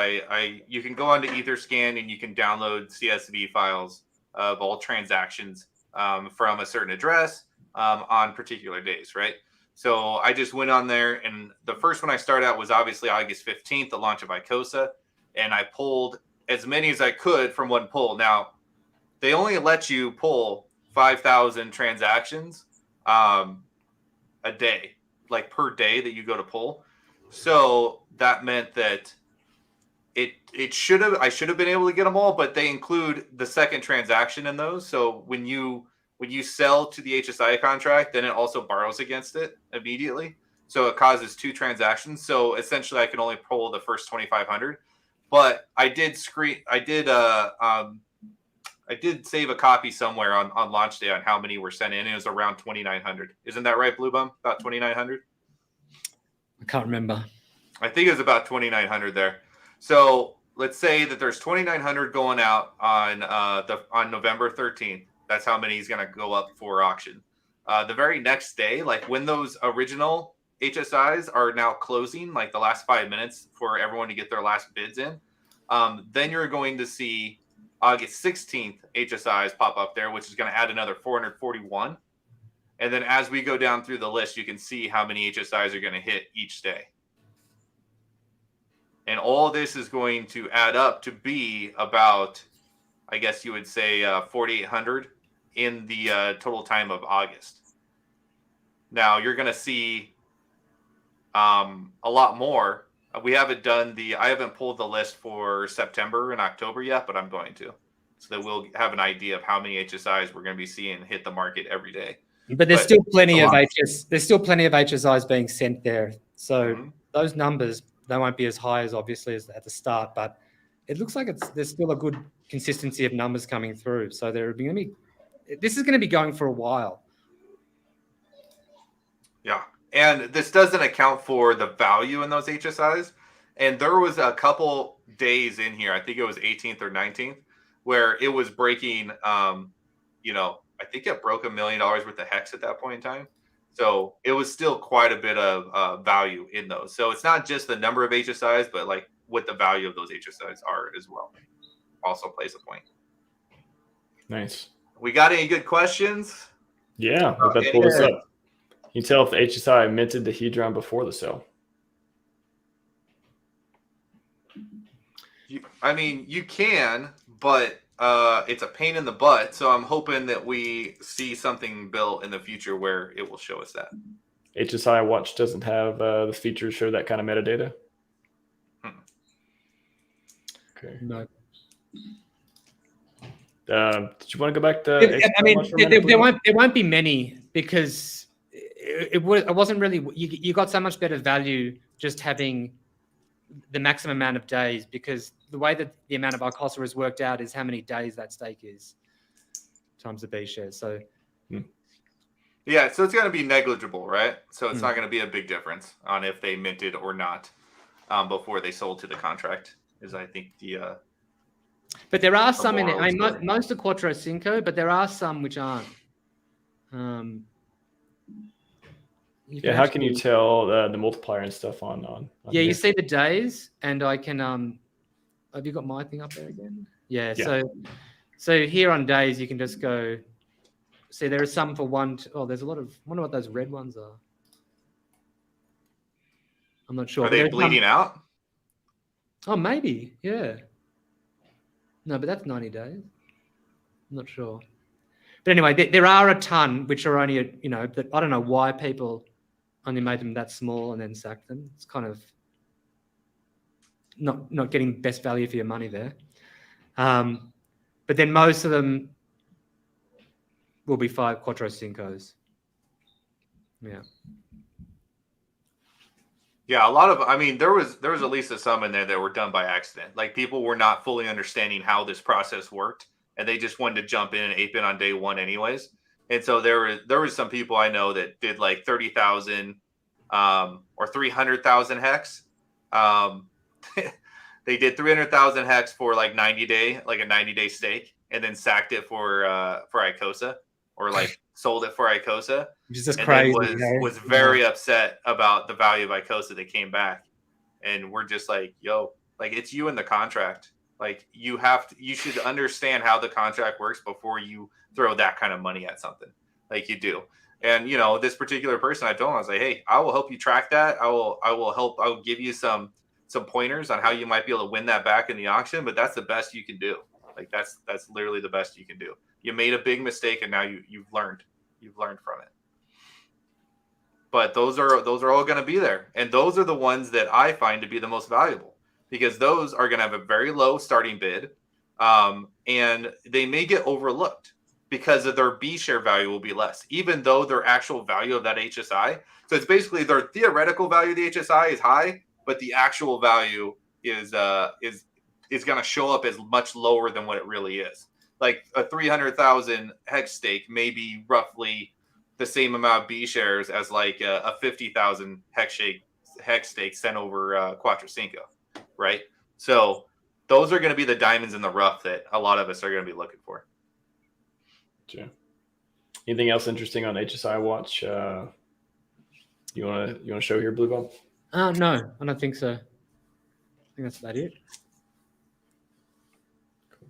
You can go onto Etherscan and you can download CSV files of all transactions from a certain address on particular days, right? So I just went on there, and the first one I started out was obviously August 15th, the launch of ICOSA, and I pulled as many as I could from one pull. Now, they only let you pull 5,000 transactions a day, like per day that you go to pull. So that meant that I should have been able to get them all, but they include the second transaction in those. So when you sell to the HSI contract, then it also borrows against it immediately. So it causes 2 transactions. So essentially I can only pull the first 2,500, but I did save a copy somewhere on launch day on how many were sent in. It was around 2,900. Isn't that right, Blue Bum? About 2,900? I can't remember. I think it was about 2,900 there. So let's say that there's 2,900 going out on November 13th. That's how many is going to go up for auction. The very next day, like when those original HSIs are now closing, like the last 5 minutes for everyone to get their last bids in, then you're going to see August 16th HSIs pop up there, which is going to add another 441. And then as we go down through the list, you can see how many HSIs are going to hit each day. And all this is going to add up to be about, I guess you would say, 4,800 in the total time of August. Now, you're going to see a lot more. I haven't pulled the list for September and October yet, but I'm going to. So that we'll have an idea of how many HSIs we're going to be seeing hit the market every day. But there's still plenty of HSIs being sent there. So those numbers, they won't be as high as obviously as at the start, but it looks like there's still a good consistency of numbers coming through. So this is going to be going for a while. Yeah. And this doesn't account for the value in those HSIs. And there was a couple days in here, I think it was 18th or 19th, where it was breaking, I think it broke $1 million worth of HEX at that point in time. So it was still quite a bit of value in those. So it's not just the number of HSIs, but like what the value of those HSIs are as well. Also plays a point. Nice. We got any good questions? Yeah, we're about to pull this up. Can you tell if the HSI minted the Hedron before the sale? I mean, you can, but it's a pain in the butt. So I'm hoping that we see something built in the future where it will show us that. HSI Watch doesn't have the features show that kind of metadata. Okay. No. Did you want to go back to? I mean, there won't be many because it wasn't really. You got so much better value just having the maximum amount of days, because the way that the amount of Icosa is worked out is how many days that stake is times the B share. So yeah, so it's going to be negligible, right? So it's not going to be a big difference on if they minted or not before they sold to the contract. Is I think the. But there are some in it. I mean, most are Quattro Cinco, but there are some which aren't. Yeah, how can you tell the multiplier and stuff on yeah, you see the days, and I can have you got my thing up there again? Yeah. So here on days you can just go see there are some for one. There's a lot of, I wonder what those red ones are. I'm not sure. Are they bleeding out? Oh, maybe. Yeah. No, but that's 90 days. I'm not sure. But anyway, there are a ton which are only, that I don't know why people only made them that small and then sacked them. It's kind of not getting best value for your money there. But then most of them will be 5 Quattro Cincos. Yeah. Yeah, a lot of, I mean, there was at least some in there that were done by accident. Like people were not fully understanding how this process worked, and they just wanted to jump in and ape in on day one anyways. And so there was some people I know that did like 30,000 or 300,000 hex. They did 300,000 hex for like a 90-day stake, and then sacked it for Icosa, or like sold it for Icosa. Which is just and crazy. Was very upset about the value of Icosa that came back. And we're just like, yo, like it's you in the contract. Like you should understand how the contract works before you throw that kind of money at something like you do. And this particular person, I told him, I was like, hey, I will help you track that. I will give you some pointers on how you might be able to win that back in the auction, but that's the best you can do. Like that's literally the best you can do. You made a big mistake, and now you've learned from it. But those are all going to be there, and those are the ones that I find to be the most valuable, because those are going to have a very low starting bid, and they may get overlooked because of their B share value will be less, even though their actual value of that HSI. So it's basically their theoretical value of the HSI is high, but the actual value is going to show up as much lower than what it really is. Like a 300,000 hex stake may be roughly the same amount of B shares as like a 50,000 hex stake sent over Quattro Cinco, right? So those are going to be the diamonds in the rough that a lot of us are going to be looking for. Sure. Anything else interesting on HSI Watch? You want to show here, Blue Ball? No, I don't think so. I think that's about it.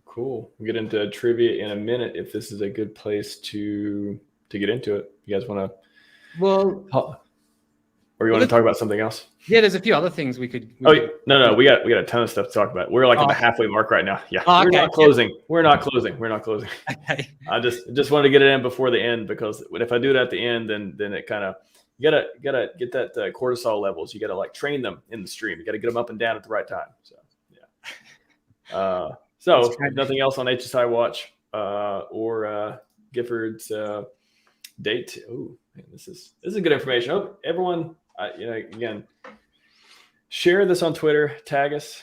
Cool. We'll get into trivia in a minute if this is a good place to get into it. You guys want to? Well, or you want to talk about something else? Yeah, there's a few other things we could. No, we got a ton of stuff to talk about. We're like at the halfway mark right now. Yeah, we're not closing. We're not closing. Okay. I just wanted to get it in before the end, because if I do it at the end, then it kind of, you gotta get that cortisol levels. You gotta like train them in the stream. You gotta get them up and down at the right time. So yeah. So nothing else on HSI Watch or Gifford's date. Oh, man, this is good information. Oh, everyone, again, share this on Twitter. Tag us,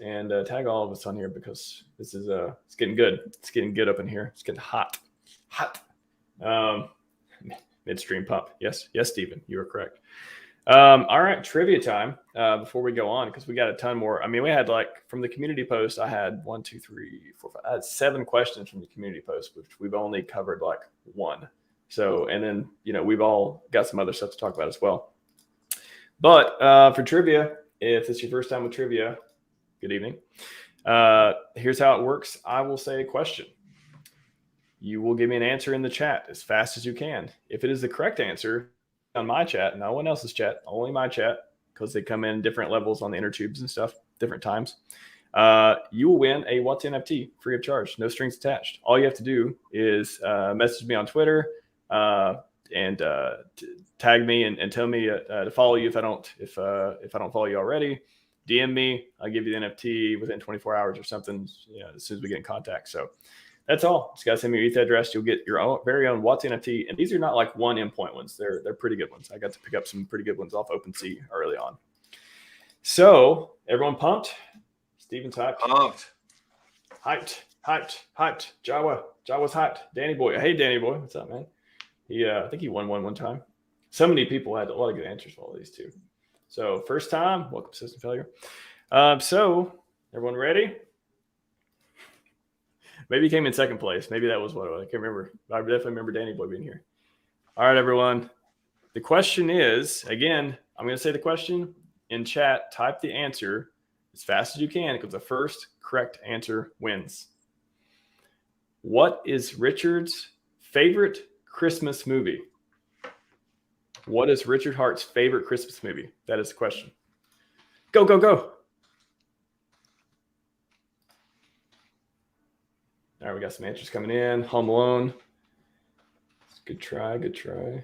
and tag all of us on here, because this is it's getting good. It's getting good up in here. It's getting hot. Midstream pump. Yes, Stephen, you are correct. All right, trivia time before we go on, because we got a ton more. I mean, we had from the community post, I had 1, 2, 3, 4, 5. I had 7 questions from the community post, which we've only covered 1. So, and then, we've all got some other stuff to talk about as well. But for trivia, if it's your first time with trivia, good evening. Here's how it works. I will say a question. You will give me an answer in the chat as fast as you can. If it is the correct answer on my chat, no one else's chat, only my chat, because they come in different levels on the inner tubes and stuff, different times. You will win a What's NFT free of charge, no strings attached. All you have to do is message me on Twitter and tag me and tell me to follow you if I don't follow you already. DM me. I'll give you the NFT within 24 hours or something. As soon as we get in contact. So that's all. Just gotta send me your ETH address. You'll get your very own What's NFT, and these are not like 1 endpoint ones. They're pretty good ones. I got to pick up some pretty good ones off OpenSea early on. So everyone pumped? Steven's hyped. Hyped. Jawa's hyped. Danny Boy. Hey, Danny Boy. What's up, man? I think he won one time. So many people had a lot of good answers for all these too. So first time, welcome to System Failure. So everyone ready? Maybe he came in second place. Maybe that was what I can't remember. I definitely remember Danny Boy being here. All right, everyone. The question is, again, I'm going to say the question in chat. Type the answer as fast as you can because the first correct answer wins. What is Richard's favorite Christmas movie? What is Richard Hart's favorite Christmas movie? That is the question. Go, go, go. All right, we got some answers coming in. Home Alone. Good try. Okay,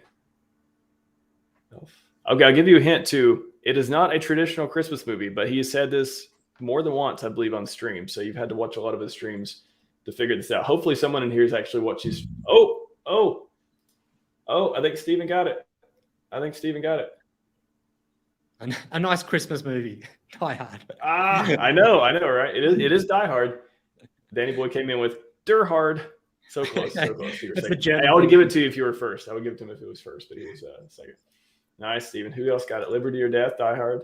I'll give you a hint too. It is not a traditional Christmas movie, but he has said this more than once, I believe, on stream. So you've had to watch a lot of his streams to figure this out. Hopefully someone in here has actually watched his. Oh, I think Steven got it. A nice Christmas movie. Die Hard. I know, right? It is Die Hard. Danny Boy came in with Der Hard. So close. I would give it to you if you were first. I would give it to him if it was first, but he was second. Nice, Steven. Who else got it? Liberty or Death, Die Hard.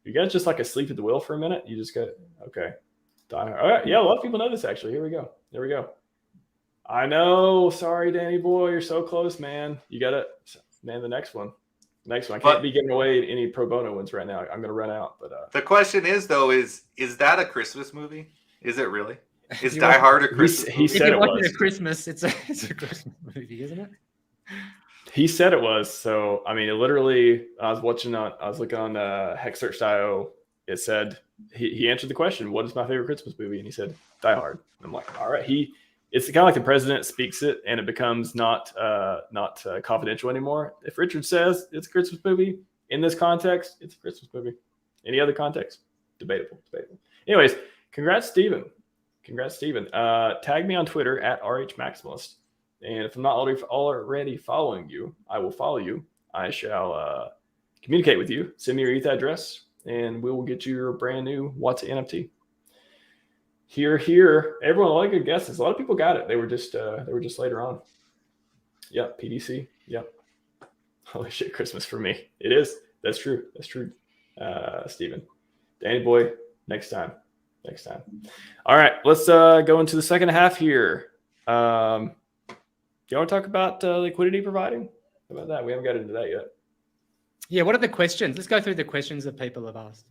You guys just like asleep at the wheel for a minute? You just got it. Okay. Die Hard. All right. Yeah, a lot of people know this actually. Here we go. I know. Sorry, Danny Boy. You're so close, man. You got it. Man, the next one. I can't be giving away any pro bono ones right now. I'm going to run out. But the question is, though, is that a Christmas movie? Is it really? Is Die Hard a Christmas movie? He said it was. At Christmas, it's a Christmas movie, isn't it? He said it was. So, I mean, it literally, I was looking on HEX.io. It said, he answered the question, what is my favorite Christmas movie? And he said, Die Hard. And I'm like, all right. It's kind of like the president speaks it and it becomes not confidential anymore. If Richard says it's a Christmas movie, in this context, it's a Christmas movie. Any other context? Debatable. Anyways, congrats, Steven. Tag me on Twitter at RHMaximalist. And if I'm not already following you, I will follow you. I shall communicate with you. Send me your ETH address, and we will get you your brand new What's NFT. Here. Everyone, a lot of good guesses. A lot of people got it. They were just later on. Yep, PDC. Yep. Holy shit, Christmas for me. It is. That's true. Steven. Danny Boy, next time. All right, let's go into the second half here. You want to talk about liquidity providing? How about that? We haven't got into that yet. Yeah, what are the questions? Let's go through the questions that people have asked.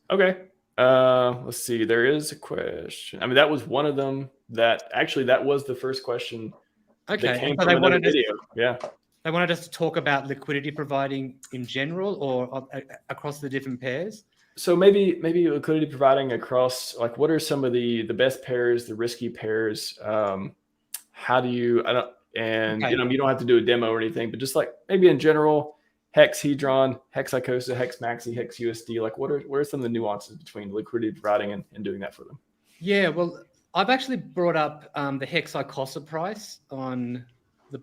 Okay. Let's see. There is a question. I mean, that was one of them. That was the first question. Okay. That came from another video. Yeah. They wanted us to talk about liquidity providing in general or across the different pairs. So maybe liquidity providing across, like, what are some of the best pairs, the risky pairs? How do you? You don't have to do a demo or anything, but just like maybe in general, HEX, Hedron, HEX Icosa, HEX Maxi, HEX USD. Like, what are some of the nuances between liquidity providing and doing that for them? Yeah, well, I've actually brought up the HEX Icosa price on the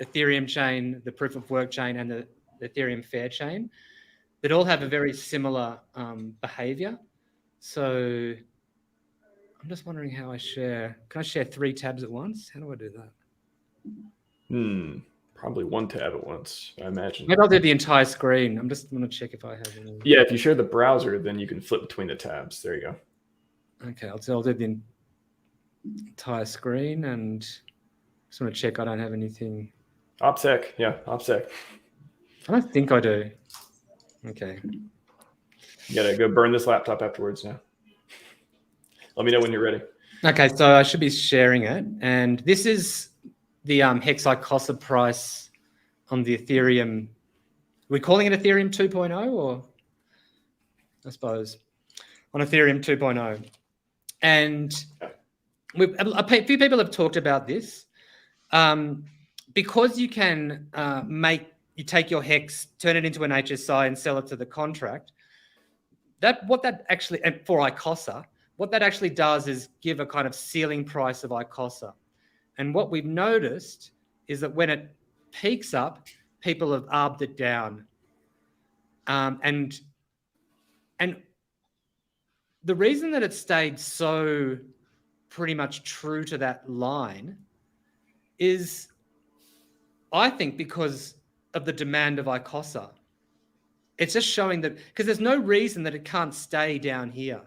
Ethereum chain, the proof of work chain, and the Ethereum Fair chain. That all have a very similar behavior. So I'm just wondering how I share. Can I share 3 tabs at once? How do I do that? Probably one tab at once, I imagine. Maybe I'll do the entire screen. I'm just going to check if I have any. Yeah, if you share the browser, then you can flip between the tabs. There you go. Okay, I'll do the entire screen and Just want to check I don't have anything. OPSEC, yeah, OPSEC. I don't think I do. Okay. You gotta go burn this laptop afterwards now. Let me know when you're ready. Okay, so I should be sharing it. And this is the HEX ICOSA price on the Ethereum. Are we calling it Ethereum 2.0 or I suppose on Ethereum 2.0? And a few people have talked about this. Because you can you take your HEX, turn it into an HSI and sell it to the contract. And for ICOSA, what that actually does is give a kind of ceiling price of ICOSA. And what we've noticed is that when it peaks up, people have arbed it down. And the reason that it stayed so pretty much true to that line is, I think, because of the demand of ICOSA. It's just showing that, because there's no reason that it can't stay down here.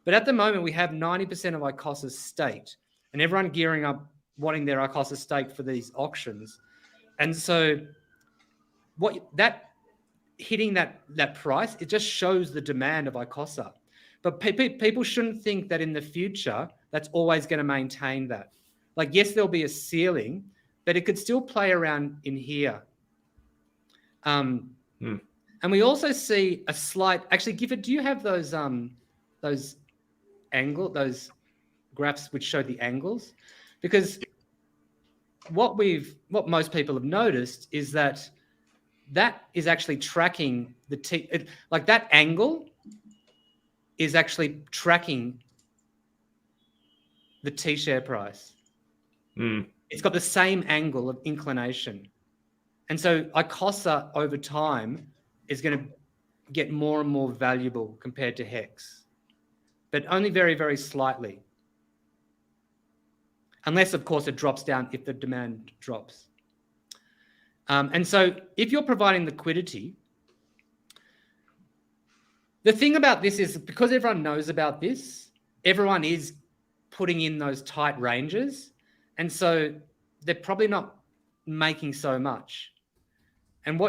But at the moment, we have 90% of ICOSA staked, and everyone gearing up, wanting their ICOSA staked for these auctions. And so hitting that price, it just shows the demand of ICOSA. But people shouldn't think that in the future, that's always going to maintain that. Like, yes, there'll be a ceiling, but it could still play around in here. And we also see a slight, actually, Gifford, do you have those graphs which show the angles? Because what most people have noticed is that is actually tracking that angle is actually tracking the T-share price. It's got the same angle of inclination. And so ICOSA over time is going to get more and more valuable compared to HEX, but only very, very slightly. Unless, of course, it drops down if the demand drops. And so if you're providing liquidity, the thing about this is, because everyone knows about this, everyone is putting in those tight ranges. And so they're probably not making so much. And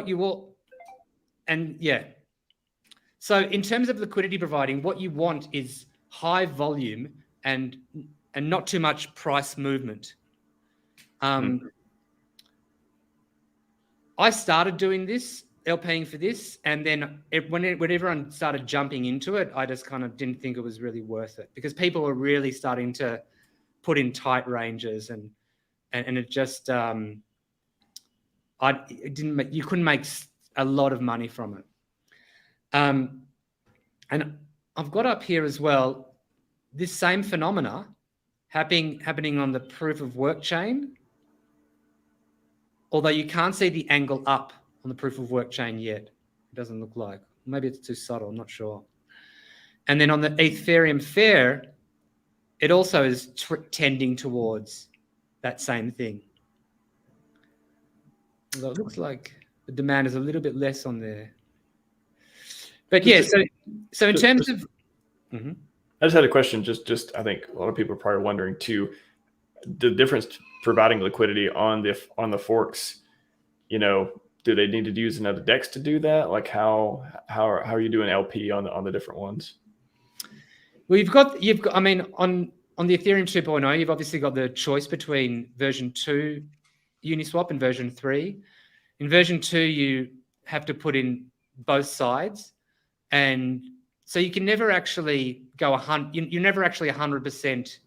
so in terms of liquidity providing, what you want is high volume and not too much price movement. I started doing this, LPing for this, and then when everyone started jumping into it, I just kind of didn't think it was really worth it, because people were really starting to put in tight ranges, and it just you couldn't make a lot of money from it. And I've got up here as well this same phenomena happening on the proof of work chain, although you can't see the angle up on the proof of work chain yet. It doesn't look like. Maybe it's too subtle, I'm not sure. And then on the Ethereum Fair, it also is tending towards that same thing. Although it looks like the demand is a little bit less on there. But yeah, so in terms of... Mm-hmm. I just had a question. Just I think a lot of people are probably wondering too, the difference providing liquidity on the forks. You know, do they need to use another DEX to do that? Like how are you doing LP on the different ones? Well, you've got. I mean, on the Ethereum 2.0, you've obviously got the choice between version 2 Uniswap and version 3. In version 2, you have to put in both sides, and so you can never actually go you never actually 100%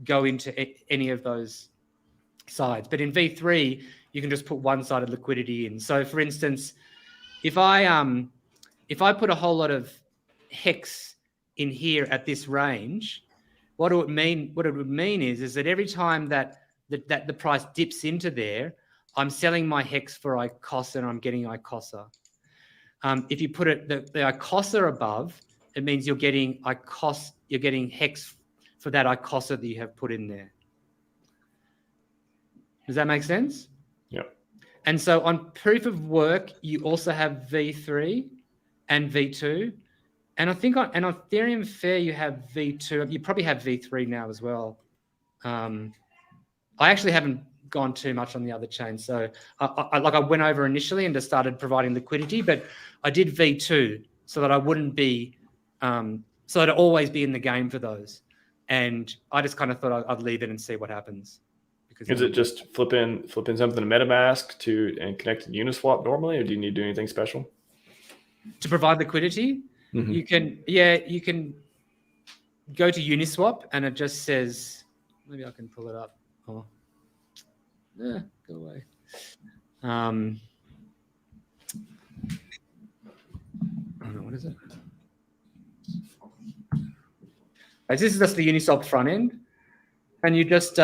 go into any of those sides. But in V3, you can just put one-sided liquidity in. So, for instance, if I put a whole lot of HEX in here at this range, what it would mean is that every time that the price dips into there, I'm selling my HEX for ICOSA and I'm getting ICOSA. If you put it the ICOSA above, it means you're getting HEX for that ICOSA that you have put in there. Does that make sense? Yeah. And so on proof of work, you also have V3 and V2. And I think on Ethereum Fair, you have V2. You probably have V3 now as well. I I actually haven't gone too much on the other chain. So I went over initially and just started providing liquidity, but I did V2 so that I wouldn't be, so that I'd always be in the game for those. And I just kind of thought I'd leave it and see what happens. Because is it just flipping something to MetaMask and connect to Uniswap normally, or do you need to do anything special? To provide liquidity, you can go to Uniswap and it just says, maybe I can pull it up. Oh, yeah, go away. I don't know, what is it? This is just the Uniswap front end, and you just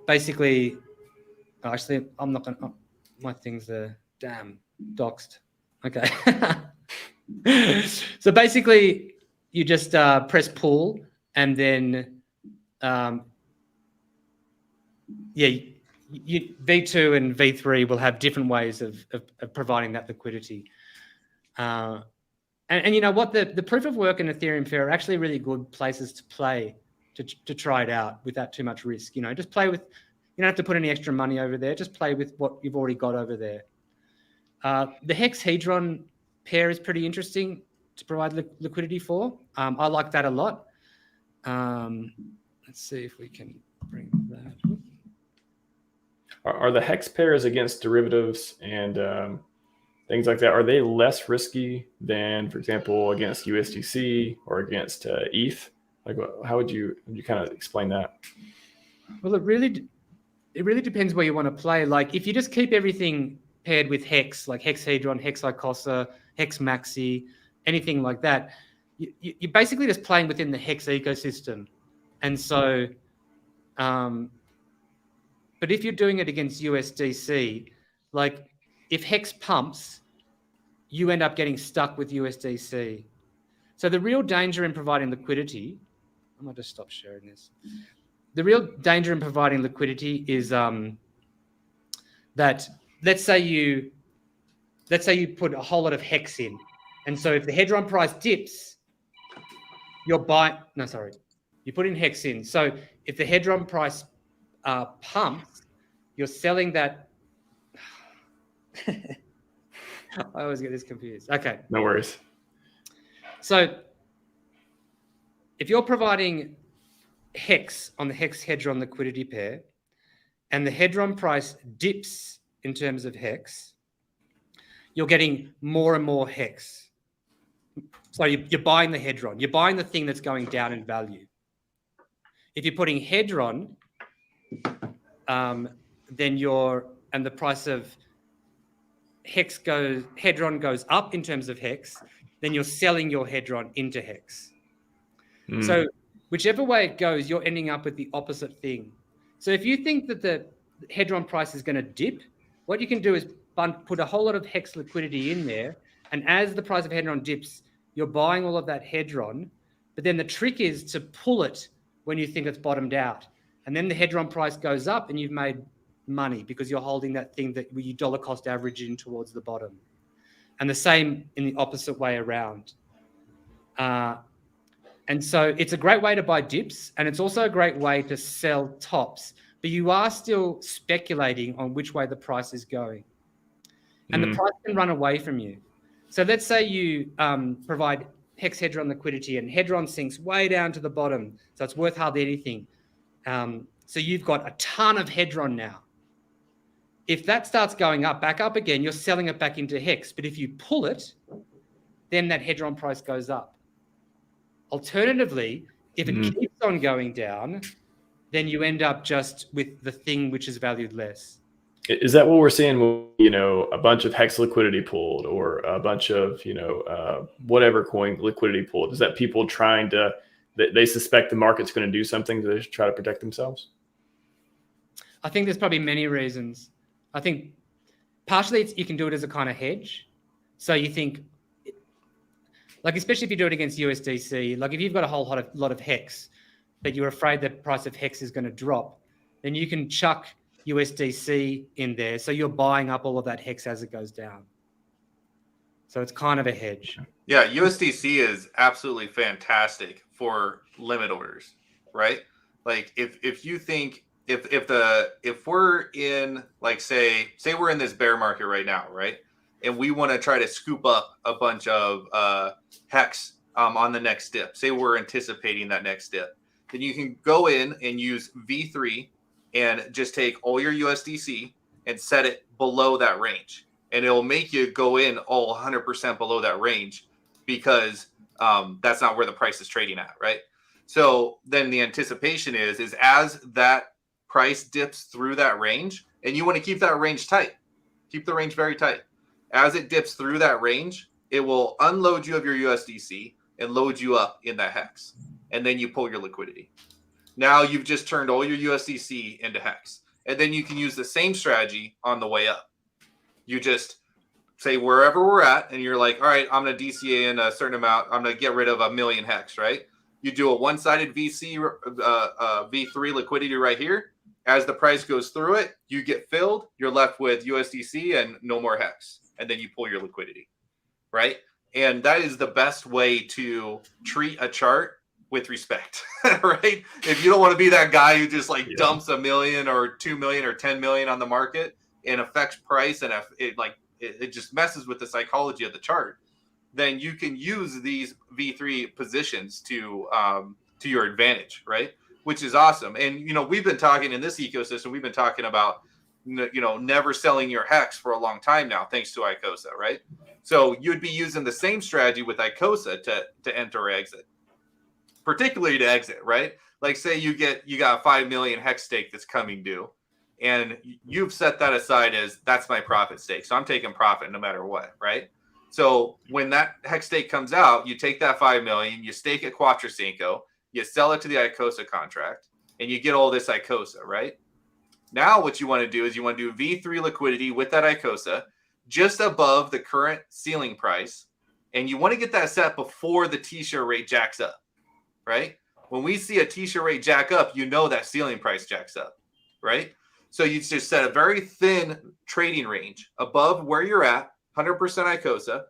basically. Actually, I'm not gonna. Oh, my things are damn doxed. Okay. So basically, you just press pull, and then V2 and V3 will have different ways of providing that liquidity. And you know what? The proof of work and Ethereum Fair are actually really good places to play to try it out without too much risk. You know, just play with. You don't have to put any extra money over there. Just play with what you've already got over there. The HEX Hedron pair is pretty interesting to provide liquidity for. I like that a lot. Let's see if we can bring that. Are the HEX pairs against derivatives and things like that, are they less risky than, for example, against USDC or against ETH? Like, how would you kind of explain that? Well, it really depends where you want to play. Like, if you just keep everything paired with HEX, like HEX Hedron, HEX ICOSA, HEX Maxi, anything like that, you're basically just playing within the HEX ecosystem. And so, but if you're doing it against USDC, like if HEX pumps, you end up getting stuck with USDC. So the real danger in providing liquidity, I might just stop sharing this. The real danger in providing liquidity is that let's say you put a whole lot of HEX in, and so if the Hedron price dips, you put in HEX in. So if the Hedron price pumps, you're selling that. I always get this confused. Okay. No worries. So if you're providing HEX on the HEX Hedron liquidity pair, and the Hedron price dips in terms of HEX, you're getting more and more HEX. So you're buying the Hedron. You're buying the thing that's going down in value. If you're putting Hedron, then and the price of Hedron goes up in terms of HEX, then you're selling your Hedron into HEX. So whichever way it goes, you're ending up with the opposite thing. So if you think that the Hedron price is going to dip, what you can do is put a whole lot of HEX liquidity in there. And as the price of Hedron dips, you're buying all of that Hedron. But then the trick is to pull it when you think it's bottomed out. And then the Hedron price goes up and you've made money because you're holding that thing that you dollar cost average in towards the bottom. And the same in the opposite way around. And so it's a great way to buy dips, and it's also a great way to sell tops, but you are still speculating on which way the price is going. And the price can run away from you. So let's say you provide HEX Hedron liquidity and Hedron sinks way down to the bottom, so it's worth hardly anything. So you've got a ton of Hedron now. If that starts going up, back up again, you're selling it back into HEX. But if you pull it, then that Hedron price goes up. Alternatively, if it keeps on going down, then you end up just with the thing which is valued less. Is that what we're seeing when, a bunch of HEX liquidity pulled or a bunch of, whatever coin liquidity pulled? Is that people they suspect the market's going to do something to try to protect themselves? I think there's probably many reasons. I think partially you can do it as a kind of hedge. So you think, like, especially if you do it against USDC, like if you've got a whole lot of HEX, but you're afraid the price of HEX is going to drop, then you can chuck USDC in there. So you're buying up all of that HEX as it goes down. So it's kind of a hedge. Yeah, USDC is absolutely fantastic for limit orders, right? Like if you think if we're in, like, say we're in this bear market right now, right? And we want to try to scoop up a bunch of HEX on the next dip. Say we're anticipating that next dip. Then you can go in and use V3 and just take all your USDC and set it below that range. And it'll make you go in all 100% below that range, because that's not where the price is trading at, right? So then the anticipation is as that price dips through that range, and you want to keep that range tight. Keep the range very tight. As it dips through that range, it will unload you of your USDC and load you up in that HEX. And then you pull your liquidity. Now you've just turned all your USDC into HEX. And then you can use the same strategy on the way up. You just say wherever we're at, and you're like, all right, I'm going to DCA in a certain amount. I'm going to get rid of 1 million HEX, right? You do a one-sided V3 liquidity right here. As the price goes through it, you get filled. You're left with USDC and no more HEX. And then you pull your liquidity, right? And that is the best way to treat a chart with respect, right? If you don't want to be that guy who just dumps 1 million or 2 million or 10 million on the market and affects price, and it just messes with the psychology of the chart, then you can use these V3 positions to your advantage, right? Which is awesome. And, we've been talking in this ecosystem, we've been talking about, never selling your HEX for a long time now, thanks to ICOSA, right? So you'd be using the same strategy with ICOSA to enter or exit, particularly to exit, right? Like, say you got 5 million HEX stake that's coming due, and you've set that aside as that's my profit stake. So I'm taking profit no matter what, right? So when that HEX stake comes out, you take that 5 million, you stake it Quattrocinco, you sell it to the ICOSA contract, and you get all this ICOSA, right? Now what you want to do is you want to do V3 liquidity with that ICOSA just above the current ceiling price, and you want to get that set before the T-share rate jacks up, right? When we see a T-share rate jack up, that ceiling price jacks up, right? So you just set a very thin trading range above where you're at, 100% ICOSA.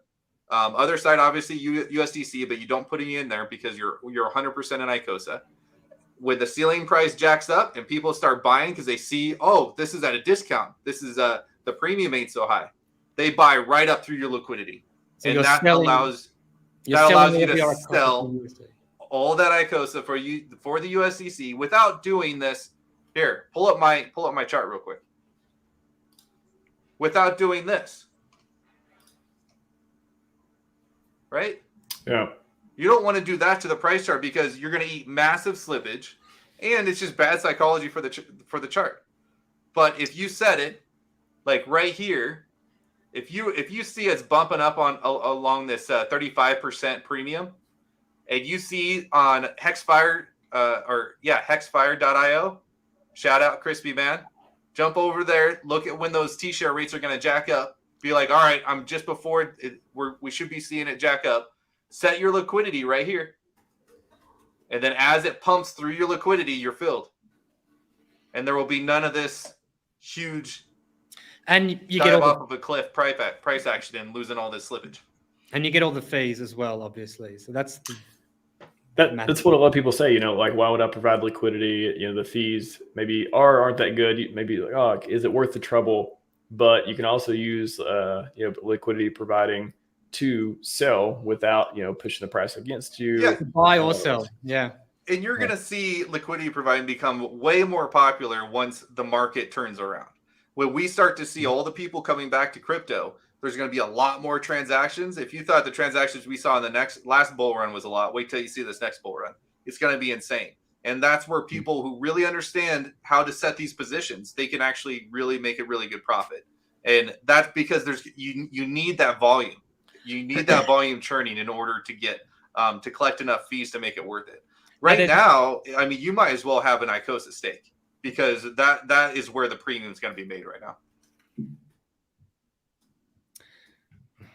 Other side, obviously, USDC, but you don't put any in there because you're 100% in ICOSA. When the ceiling price jacks up and people start buying because they see, oh, this is at a discount, this is the premium ain't so high, they buy right up through your liquidity, so and that allows you to sell all that ICOSA for the USDC without doing this. Here, pull up my chart real quick. Without doing this, right? Yeah. You don't want to do that to the price chart because you're going to eat massive slippage, and it's just bad psychology for the chart. But if you set it like right here, if you see it's bumping up along this 35% premium, and you see on Hexfire Hexfire.io, shout out Crispy Man, jump over there, look at when those T-share rates are going to jack up. Be like, all right, I'm just before we should be seeing it jack up. Set your liquidity right here. And then as it pumps through your liquidity, you're filled. And there will be none of this huge and you get off of a cliff price action and losing all this slippage. And you get all the fees as well, obviously. So that's what a lot of people say, like, why would I provide liquidity? The fees maybe aren't that good. Maybe like, oh, is it worth the trouble? But you can also use liquidity providing to sell without pushing the price against you. Yeah. Buy or sell. Yeah. And you're going to see liquidity providing become way more popular once the market turns around. When we start to see all the people coming back to crypto, there's going to be a lot more transactions. If you thought the transactions we saw in the last bull run was a lot, wait till you see this next bull run. It's going to be insane. And that's where people who really understand how to set these positions, they can actually really make a really good profit. And that's because you need that volume. You need that volume churning in order to get to collect enough fees to make it worth it. Right now, I mean, you might as well have an ICOSA stake because that is where the premium is going to be made right now.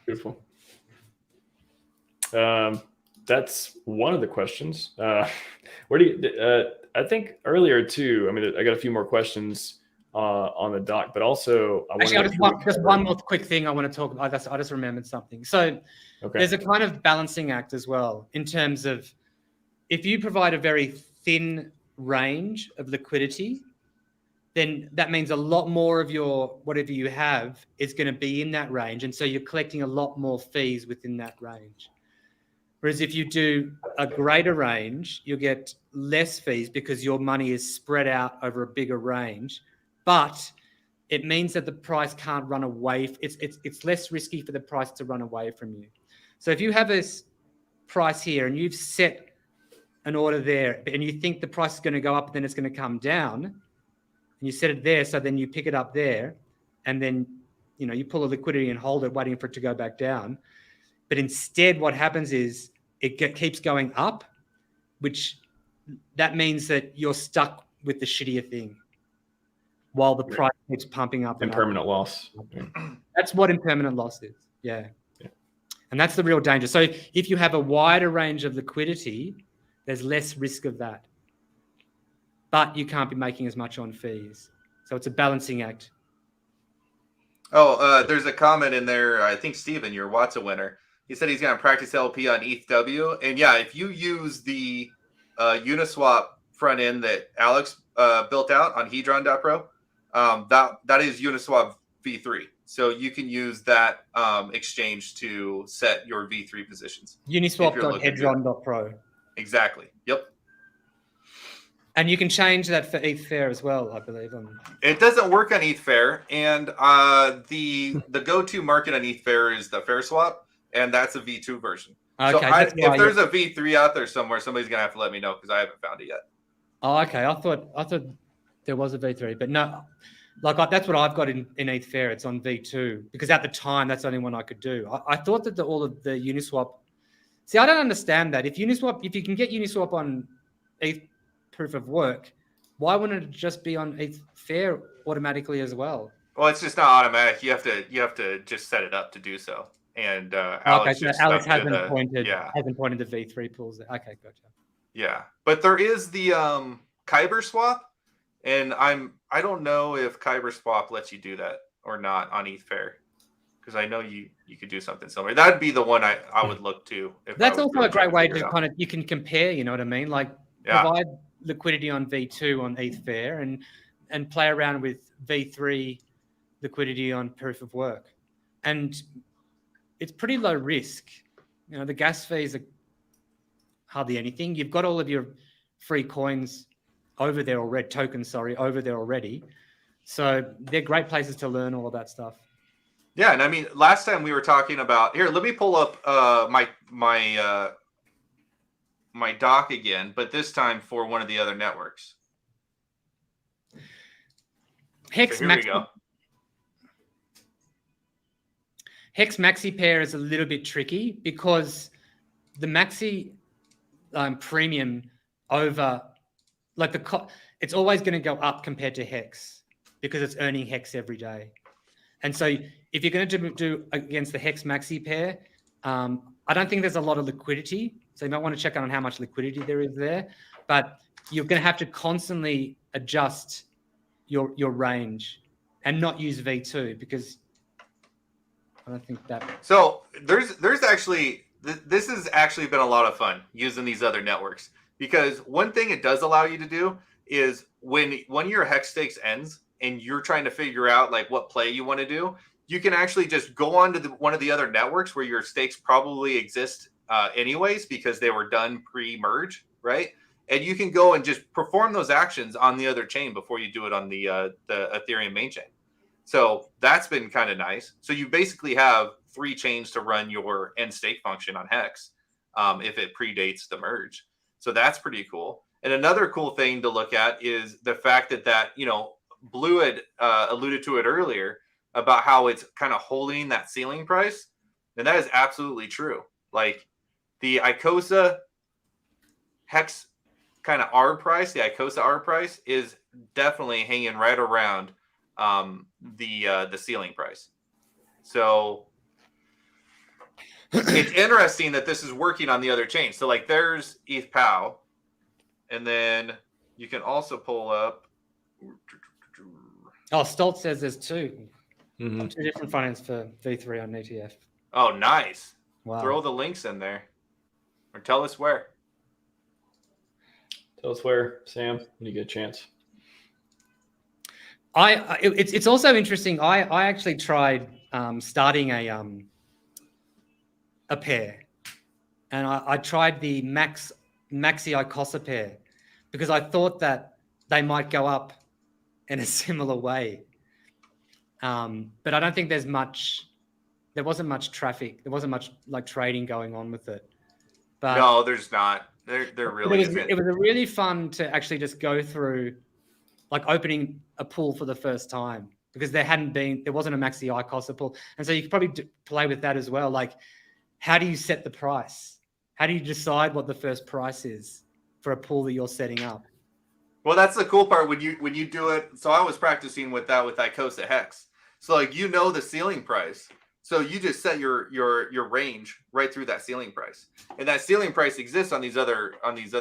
Beautiful. That's one of the questions. Where do you? I think earlier too. I mean, I got a few more questions on the doc, but also just one more quick thing I want to talk about. I just remembered something. So there's a kind of balancing act as well in terms of if you provide a very thin range of liquidity, then that means a lot more of your whatever you have is going to be in that range. And so you're collecting a lot more fees within that range. Whereas if you do a greater range, you'll get less fees because your money is spread out over a bigger range. But it means that the price can't run away. It's less risky for the price to run away from you. So if you have this price here and you've set an order there and you think the price is going to go up and then it's going to come down, and you set it there, so then you pick it up there and then you pull a liquidity and hold it waiting for it to go back down. But instead what happens is it keeps going up, which that means that you're stuck with the shittier thing while the price keeps pumping up. Impermanent loss. That's what impermanent loss is. Yeah. And that's the real danger. So if you have a wider range of liquidity, there's less risk of that. But you can't be making as much on fees. So it's a balancing act. Oh, there's a comment in there. I think, Steven, your Watson winner. He said he's going to practice LP on ETHW. And yeah, if you use the Uniswap front end that Alex built out on Hedron.pro, that is Uniswap V3. So you can use that exchange to set your V3 positions. Uniswap.hedron.pro. Exactly. Yep. And you can change that for ETHFair as well, I believe. It doesn't work on ETHFair, and the go-to market on ETHFair is the FairSwap, and that's a V2 version. Okay, so if there's a V3 out there somewhere, somebody's gonna have to let me know because I haven't found it yet. Oh, okay. I thought there was a V3, but no. That's what I've got in ETHFair. It's on V2 because at the time that's the only one I could do. I thought that all of the Uniswap. See, I don't understand that. If you can get Uniswap on ETH proof of work, why wouldn't it just be on ETHFair automatically as well? Well, it's just not automatic. You have to just set it up to do so. And Alex hasn't pointed to V3 pools. Okay, gotcha. Yeah, but there is the Kyber swap. And I don't know if Kyber swap lets you do that or not on ETHFair, because I know you could do something similar. That'd be the one I would look to. That's also a great way to you can compare. You know what I mean? Provide liquidity on V2 on ETHFair and play around with V3 liquidity on proof of work, and it's pretty low risk. The gas fees are hardly anything. You've got all of your free coins over there already. So they're great places to learn all of that stuff. Yeah, and I mean, last time we were talking about here. Let me pull up my doc again, but this time for one of the other networks. HEX so here we go. HEX Maxi pair is a little bit tricky because the Maxi premium over. It's always going to go up compared to HEX because it's earning HEX every day. And so if you're going to do against the HEX Maxi pair, I don't think there's a lot of liquidity. So you might want to check out on how much liquidity there is there. But you're going to have to constantly adjust your range and not use V2 because I don't think that. So there's actually, this has actually been a lot of fun using these other networks. Because one thing it does allow you to do is when your HEX stakes ends and you're trying to figure out what play you want to do, you can actually just go on to one of the other networks where your stakes probably exist anyways because they were done pre-merge, right? And you can go and just perform those actions on the other chain before you do it on the Ethereum main chain. So that's been kind of nice. So you basically have 3 chains to run your end stake function on HEX if it predates the merge. So that's pretty cool. And another cool thing to look at is the fact that Blue had alluded to it earlier about how it's kind of holding that ceiling price. And that is absolutely true. The ICOSA HEX kind of R price, the ICOSA R price is definitely hanging right around the ceiling price. So it's interesting that this is working on the other chain. So there's ETHPOW, and then you can also pull up. Oh, Stoltz says there's 2. Mm-hmm. 2 different finance for V3 on ETF. Oh, nice. Wow. Throw the links in there. Or tell us where. Tell us where, Sam, when you get a chance. It's also interesting. I actually tried starting a pair, and I tried the Maxi Icosa pair because I thought that they might go up in a similar way. But I don't think there wasn't much traffic. There wasn't much like trading going on with it. But no, there's not. There really isn't. It was really fun to actually just go through, like opening a pool for the first time, because there wasn't a Maxi Icosa pool, and so you could probably play with that as well. Like, how do you set the price? How do you decide what the first price is for a pool that you're setting up? Well, that's the cool part when you do it. So I was practicing with that with Icosa HEX. So like the ceiling price. So you just set your range right through that ceiling price, and that ceiling price exists on these other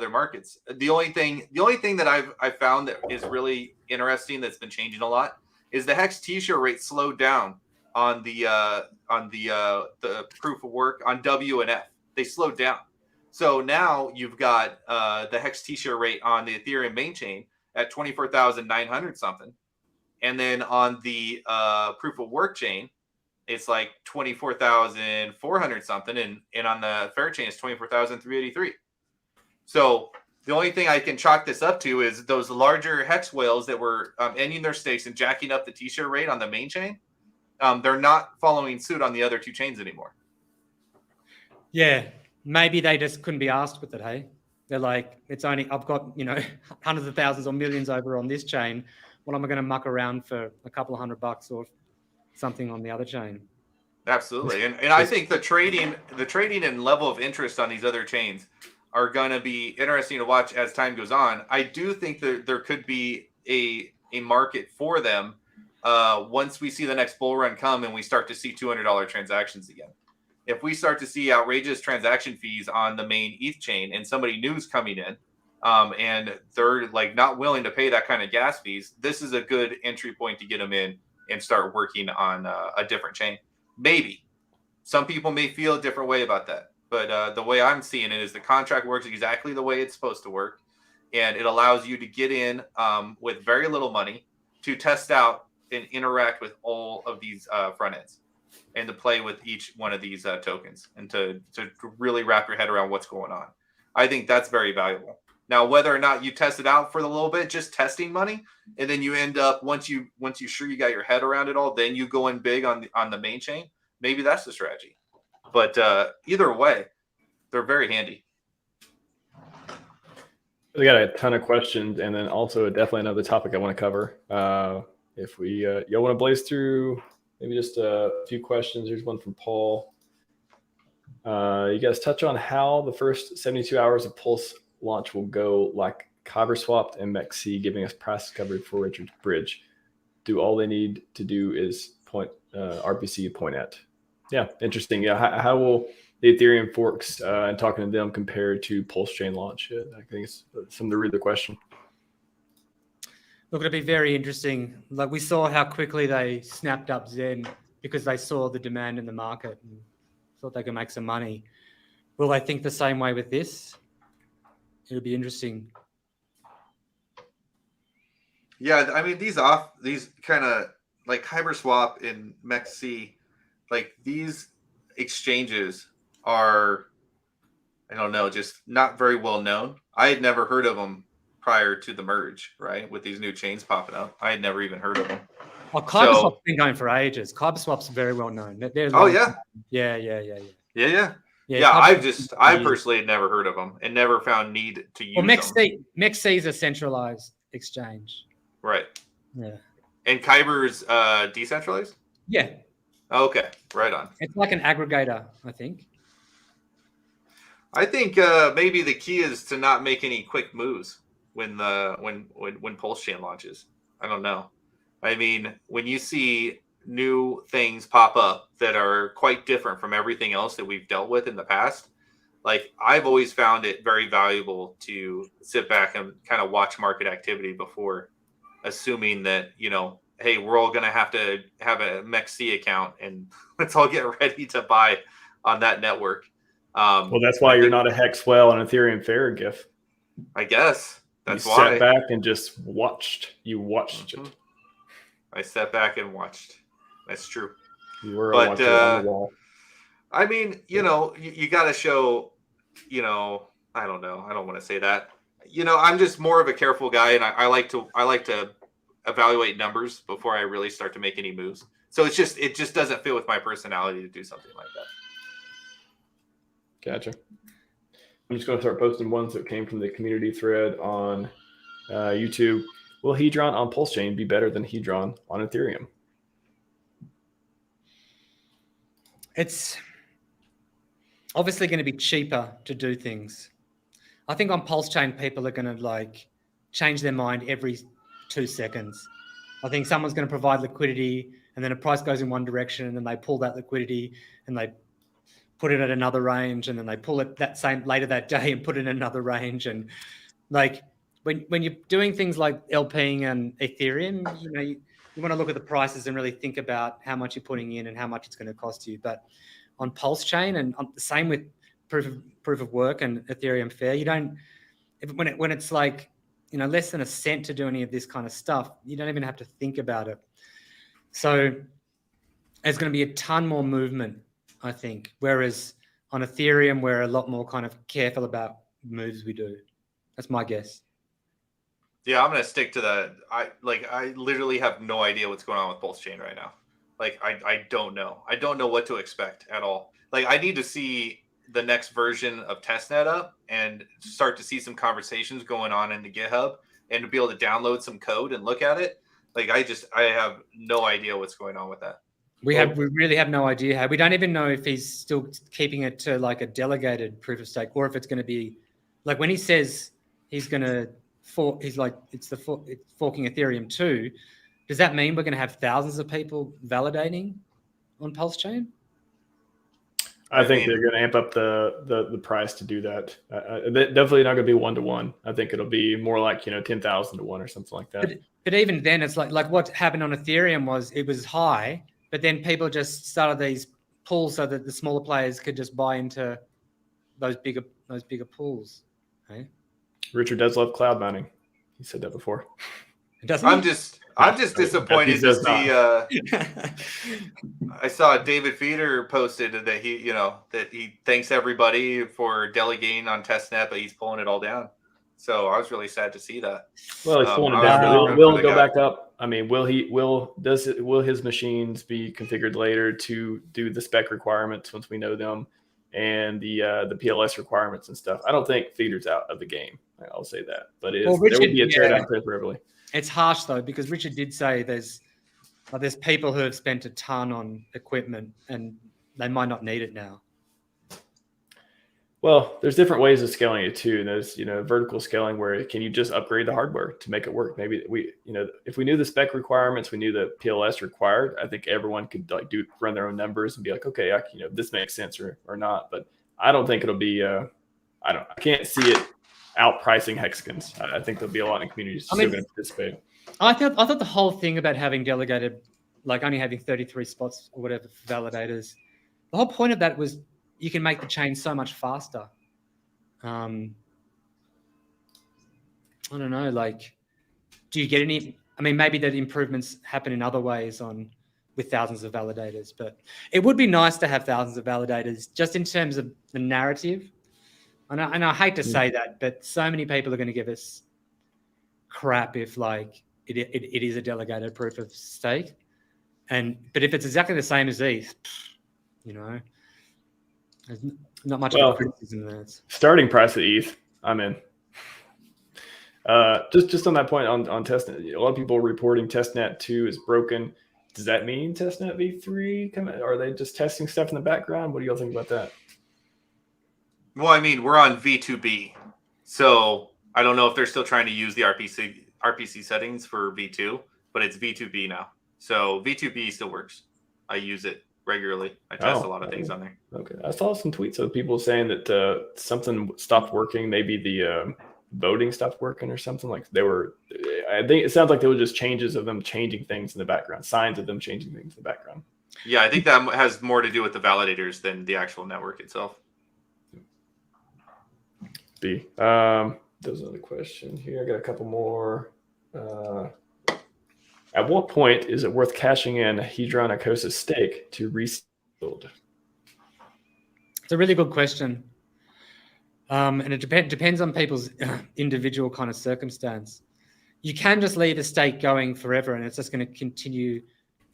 markets. The only thing that I've found that is really interesting that's been changing a lot is the HEX T-share rate slowed down on the proof of work on W and F. They slowed down. So now you've got the HEX T-share rate on the Ethereum main chain at 24,900 something, and then on the proof of work chain, it's like 24,400 something, and on the fair chain it's 24,383. So the only thing I can chalk this up to is those larger hex whales that were ending their stakes and jacking up the T-share rate on the main chain. They're not following suit on the other two chains anymore. Yeah, maybe they just couldn't be asked with it. Hey, they're like, I've got hundreds of thousands or millions over on this chain. What am I going to muck around for a couple of $100 or something on the other chain? Absolutely. And I think the trading and level of interest on these other chains are going to be interesting to watch as time goes on. I do think that there could be a market for them once we see the next bull run come and we start to see $200 transactions again. If we start to see outrageous transaction fees on the main ETH chain and somebody new's coming in and they're like not willing to pay that kind of gas fees, this is a good entry point to get them in and start working on a different chain. Maybe some people may feel a different way about that, but the way I'm seeing it is the contract works exactly the way it's supposed to work, and it allows you to get in with very little money to test out and interact with all of these front ends, and to play with each one of these tokens, and to really wrap your head around what's going on. I think that's very valuable. Now, whether or not you test it out for a little bit, just testing money, and then you end up once you sure you got your head around it all, then you go in big on the main chain. Maybe that's the strategy. But either way, they're very handy. We got a ton of questions, and then also definitely another topic I want to cover. If we y'all want to blaze through maybe just a few questions. Here's one from Paul. You guys touch on how the first 72 hours of Pulse launch will go, like Kyber swapped and MEXC, giving us price discovery for Richard's Bridge. Do all they need to do is point RPC point at? Yeah, interesting. Yeah, how will the Ethereum forks and talking to them compare to PulseChain launch? Yeah, I think it's something to read the question. Look, it'll be very interesting. Like, we saw how quickly they snapped up Zen because they saw the demand in the market and thought they could make some money. Will they think the same way with this? It'll be interesting. Yeah, I mean, these kind of like HyperSwap and MEXC, like these exchanges are, I don't know, just not very well known. I had never heard of them prior to the merge, right? With these new chains popping up, I had never even heard of them. Well, KyberSwap's been going for ages. KyberSwap's very well known. Yeah. I personally had never heard of them and never found need to use them. MEXC is a centralized exchange. Right. Yeah. And Kyber's decentralized? Yeah. Okay, right on. It's like an aggregator, I think. I think maybe the key is to not make any quick moves when PulseChain launches. I don't know. I mean, when you see new things pop up that are quite different from everything else that we've dealt with in the past, like I've always found it very valuable to sit back and kind of watch market activity before assuming that, hey, we're all going to have a MEXC account and let's all get ready to buy on that network. Well, that's why you're not a HEX whale and Ethereum fair, GIF. I guess that's you why. Sat back and just watched. You watched it. I sat back and watched. That's true. You were a But watcher on the wall. I mean, you know, you got to show, you know, I don't know. I don't want to say that. You know, I'm just more of a careful guy, and I like to evaluate numbers before I really start to make any moves. So it just doesn't fit with my personality to do something like that. Gotcha. I'm just going to start posting ones that came from the community thread on YouTube. Will Hedron on PulseChain be better than Hedron on Ethereum? It's obviously going to be cheaper to do things. I think on PulseChain, people are going to like change their mind every 2 seconds. I think someone's going to provide liquidity, and then a price goes in one direction, and then they pull that liquidity and they put it at another range, and then they pull it that same later that day and put it in another range. And like when you're doing things like LPing and Ethereum, you know, you want to look at the prices and really think about how much you're putting in and how much it's going to cost you. But on PulseChain, and the same with proof of work and Ethereum Fair, you don't when it's like, you know, less than a cent to do any of this kind of stuff, you don't even have to think about it. So there's going to be a ton more movement, I think. Whereas on Ethereum, we're a lot more kind of careful about moves we do. That's my guess. Yeah, I'm gonna stick to that. I literally have no idea what's going on with PulseChain right now. Like I don't know. I don't know what to expect at all. Like I need to see the next version of testnet up and start to see some conversations going on in the GitHub and to be able to download some code and look at it. Like I have no idea what's going on with that. We really have no idea. We don't even know if he's still keeping it to like a delegated proof of stake, or if it's going to be like when he says he's going to he's like it's forking Ethereum 2. Does that mean we're going to have thousands of people validating on PulseChain? I think they're going to amp up the price to do that. Definitely not going to be 1-to-1. I think it'll be more like 10,000 to 1 or something like that. But even then, it's like what happened on Ethereum was it was high, but then people just started these pools so that the smaller players could just buy into those bigger pools. Right? Richard does love cloud mining. He said that before. I'm just disappointed to see. I saw David Feeder posted that he thanks everybody for delegating on testnet, but he's pulling it all down. So I was really sad to see that. Well, he's pulling it down. Will it go back up? I mean, will his machines be configured later to do the spec requirements once we know them, and the PLS requirements and stuff? I don't think Feeder's out of the game. I'll say that, but there would be a teardown preferably. It's harsh though, because Richard did say there's people who have spent a ton on equipment and they might not need it now. Well, there's different ways of scaling it too. There's vertical scaling where can you just upgrade the hardware to make it work? Maybe if we knew the spec requirements, we knew the PLS required, I think everyone could run their own numbers and be like, okay, this makes sense or not. But I don't think it'll be. I can't see it outpricing hexagons. I think there'll be a lot of communities still going to participate. I thought the whole thing about having delegated, like only having 33 spots or whatever for validators, the whole point of that was you can make the chain so much faster. I don't know, like, do you get any? I mean, maybe that improvements happen in other ways with thousands of validators, but it would be nice to have thousands of validators just in terms of the narrative. And I hate to say that, but so many people are going to give us crap if like it is a delegated proof of stake, but if it's exactly the same as ETH, there's not much of a criticism there. Starting price of ETH, I'm in. Just on that point on testnet, a lot of people are reporting testnet 2 is broken. Does that mean testnet v3 coming? Are they just testing stuff in the background? What do y'all think about that? Well, I mean, we're on V2B, so I don't know if they're still trying to use the RPC settings for V2, but it's V2B now. So V2B still works. I use it regularly. I test a lot of things on there. Okay, I saw some tweets of people saying that something stopped working. Maybe the voting stopped working or something. Like I think it sounds like there were just changes of them changing things in the background, signs of them changing things in the background. Yeah, I think that has more to do with the validators than the actual network itself. There's another question here. I got a couple more. At what point is it worth cashing in Hedron Icosa's stake to rebuild? It's a really good question. And it depends on people's individual kind of circumstance. You can just leave a stake going forever and it's just going to continue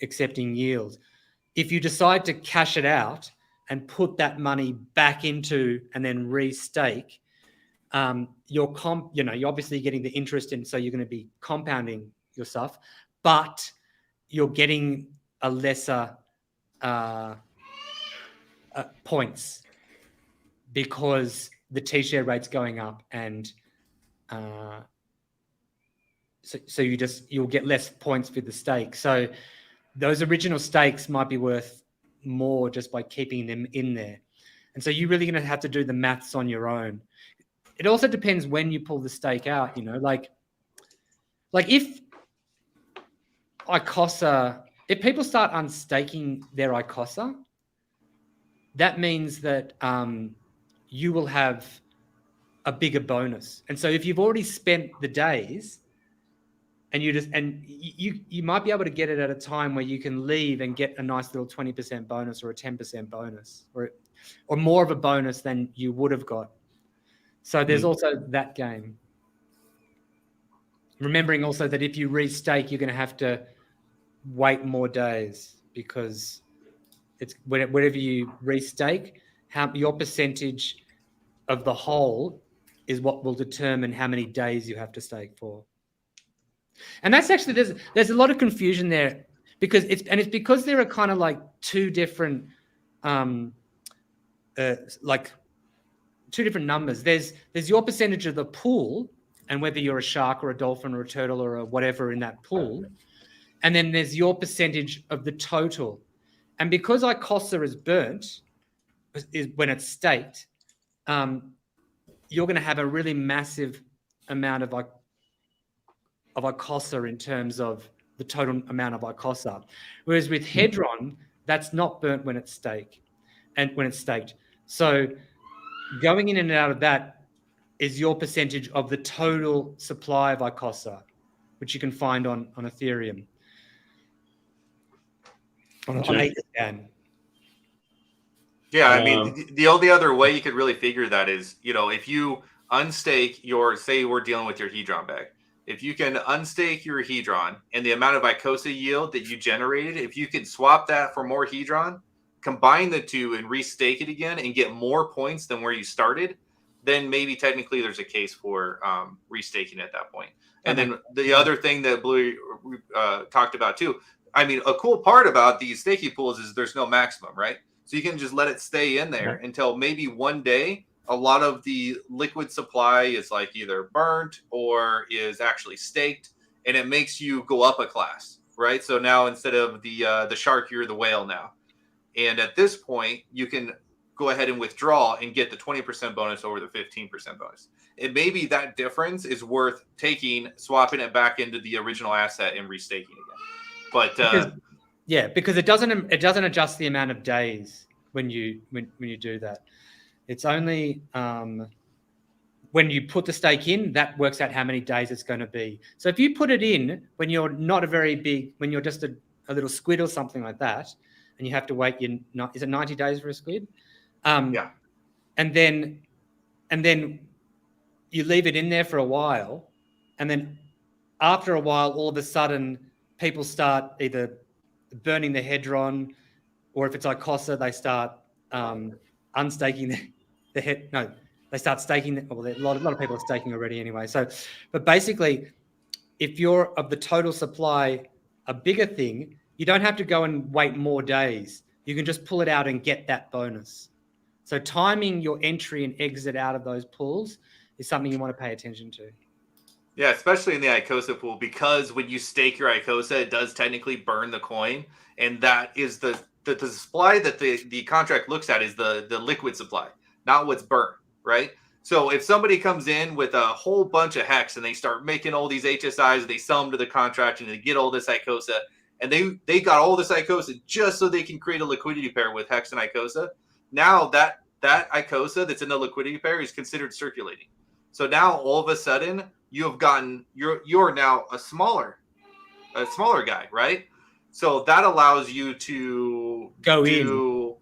accepting yield. If you decide to cash it out and put that money back into and then restake, you're obviously getting the interest in, so you're going to be compounding your stuff, but you're getting a lesser points because the T-share rate's going up, and so you'll get less points for the stake. So those original stakes might be worth more just by keeping them in there. And so you're really going to have to do the maths on your own. It also depends when you pull the stake out, like if Icosa, if people start unstaking their Icosa, that means that you will have a bigger bonus. And so if you've already spent the days and you might be able to get it at a time where you can leave and get a nice little 20% bonus or a 10% bonus or more of a bonus than you would have got. So there's also that game. Remembering also that if you restake, you're going to have to wait more days because it's whenever you restake, your percentage of the whole is what will determine how many days you have to stake for. And that's actually, there's a lot of confusion there because it's because there are kind of like two different numbers. There's your percentage of the pool and whether you're a shark or a dolphin or a turtle or a whatever in that pool. And then there's your percentage of the total. And because Icosa is burnt, is when it's staked, you're going to have a really massive amount of Icosa in terms of the total amount of Icosa. Whereas with Hedron, that's not burnt when it's staked. So going in and out of that is your percentage of the total supply of Icosa, which you can find on Ethereum. On HSI. Yeah, I mean, the only other way you could really figure that is, if you unstake say we're dealing with your Hedron bag. If you can unstake your Hedron and the amount of Icosa yield that you generated, if you could swap that for more Hedron, combine the two and restake it again and get more points than where you started, then maybe technically there's a case for restaking at that point. And then the other thing that Blue talked about too, I mean, a cool part about these staking pools is there's no maximum, right? So you can just let it stay in there until maybe one day a lot of the liquid supply is like either burnt or is actually staked, and it makes you go up a class, right? So now instead of the shark, you're the whale now. And at this point, you can go ahead and withdraw and get the 20% bonus over the 15% bonus. And maybe that difference is worth swapping it back into the original asset and restaking again. But because it doesn't adjust the amount of days when you do that. It's only when you put the stake in, that works out how many days it's going to be. So if you put it in when you're not when you're just a little squid or something like that, and you have to wait, is it 90 days for a squid? Yeah. And then you leave it in there for a while, and then after a while, all of a sudden, people start either burning the Hedron, or if it's Icosa, they start unstaking the head. No, they start staking. Well, a lot of people are staking already anyway. So, but basically, if you're of the total supply a bigger thing, you don't have to go and wait more days. You can just pull it out and get that bonus. So timing your entry and exit out of those pools is something you want to pay attention to. Yeah, especially in the Icosa pool, because when you stake your Icosa, it does technically burn the coin, and that is the supply that the contract looks at is the liquid supply, not what's burnt, right? So if somebody comes in with a whole bunch of HEX and they start making all these HSIs, they sell them to the contract and they get all this Icosa, and they got all this Icosa just so they can create a liquidity pair with HEX and Icosa. Now that Icosa that's in the liquidity pair is considered circulating. So now all of a sudden you have gotten you're now a smaller smaller guy, right? So that allows you to Go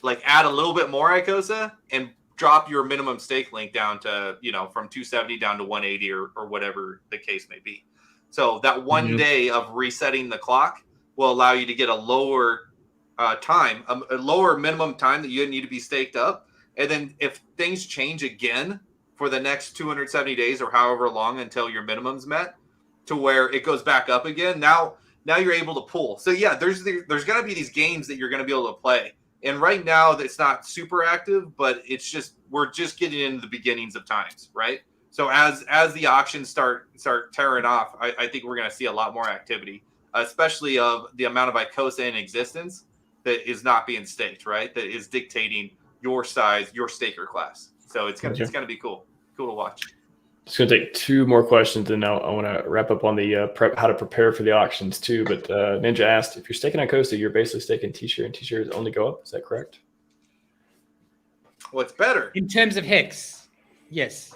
like add a little bit more ICOSA and drop your minimum stake link down to, from 270 down to 180 or whatever the case may be. So that one day of resetting the clock will allow you to get a lower time, a lower minimum time that you need to be staked up. And then if things change again for the next 270 days or however long until your minimum's met, to where it goes back up again, now you're able to pull. So yeah, there's going to be these games that you're going to be able to play. And right now it's not super active, but we're just getting into the beginnings of times, right? So as the auctions start tearing off, I think we're going to see a lot more activity, especially of the amount of ICOSA in existence that is not being staked, right? That is dictating your size, your staker class. So it's gonna be cool to watch. Just going to take two more questions, and now I want to wrap up on the how to prepare for the auctions too. But Ninja asked, if you're staking ICOSA, you're basically staking T-share, and T-shares only go up. Is that correct? What's better in terms of HEX? Yes.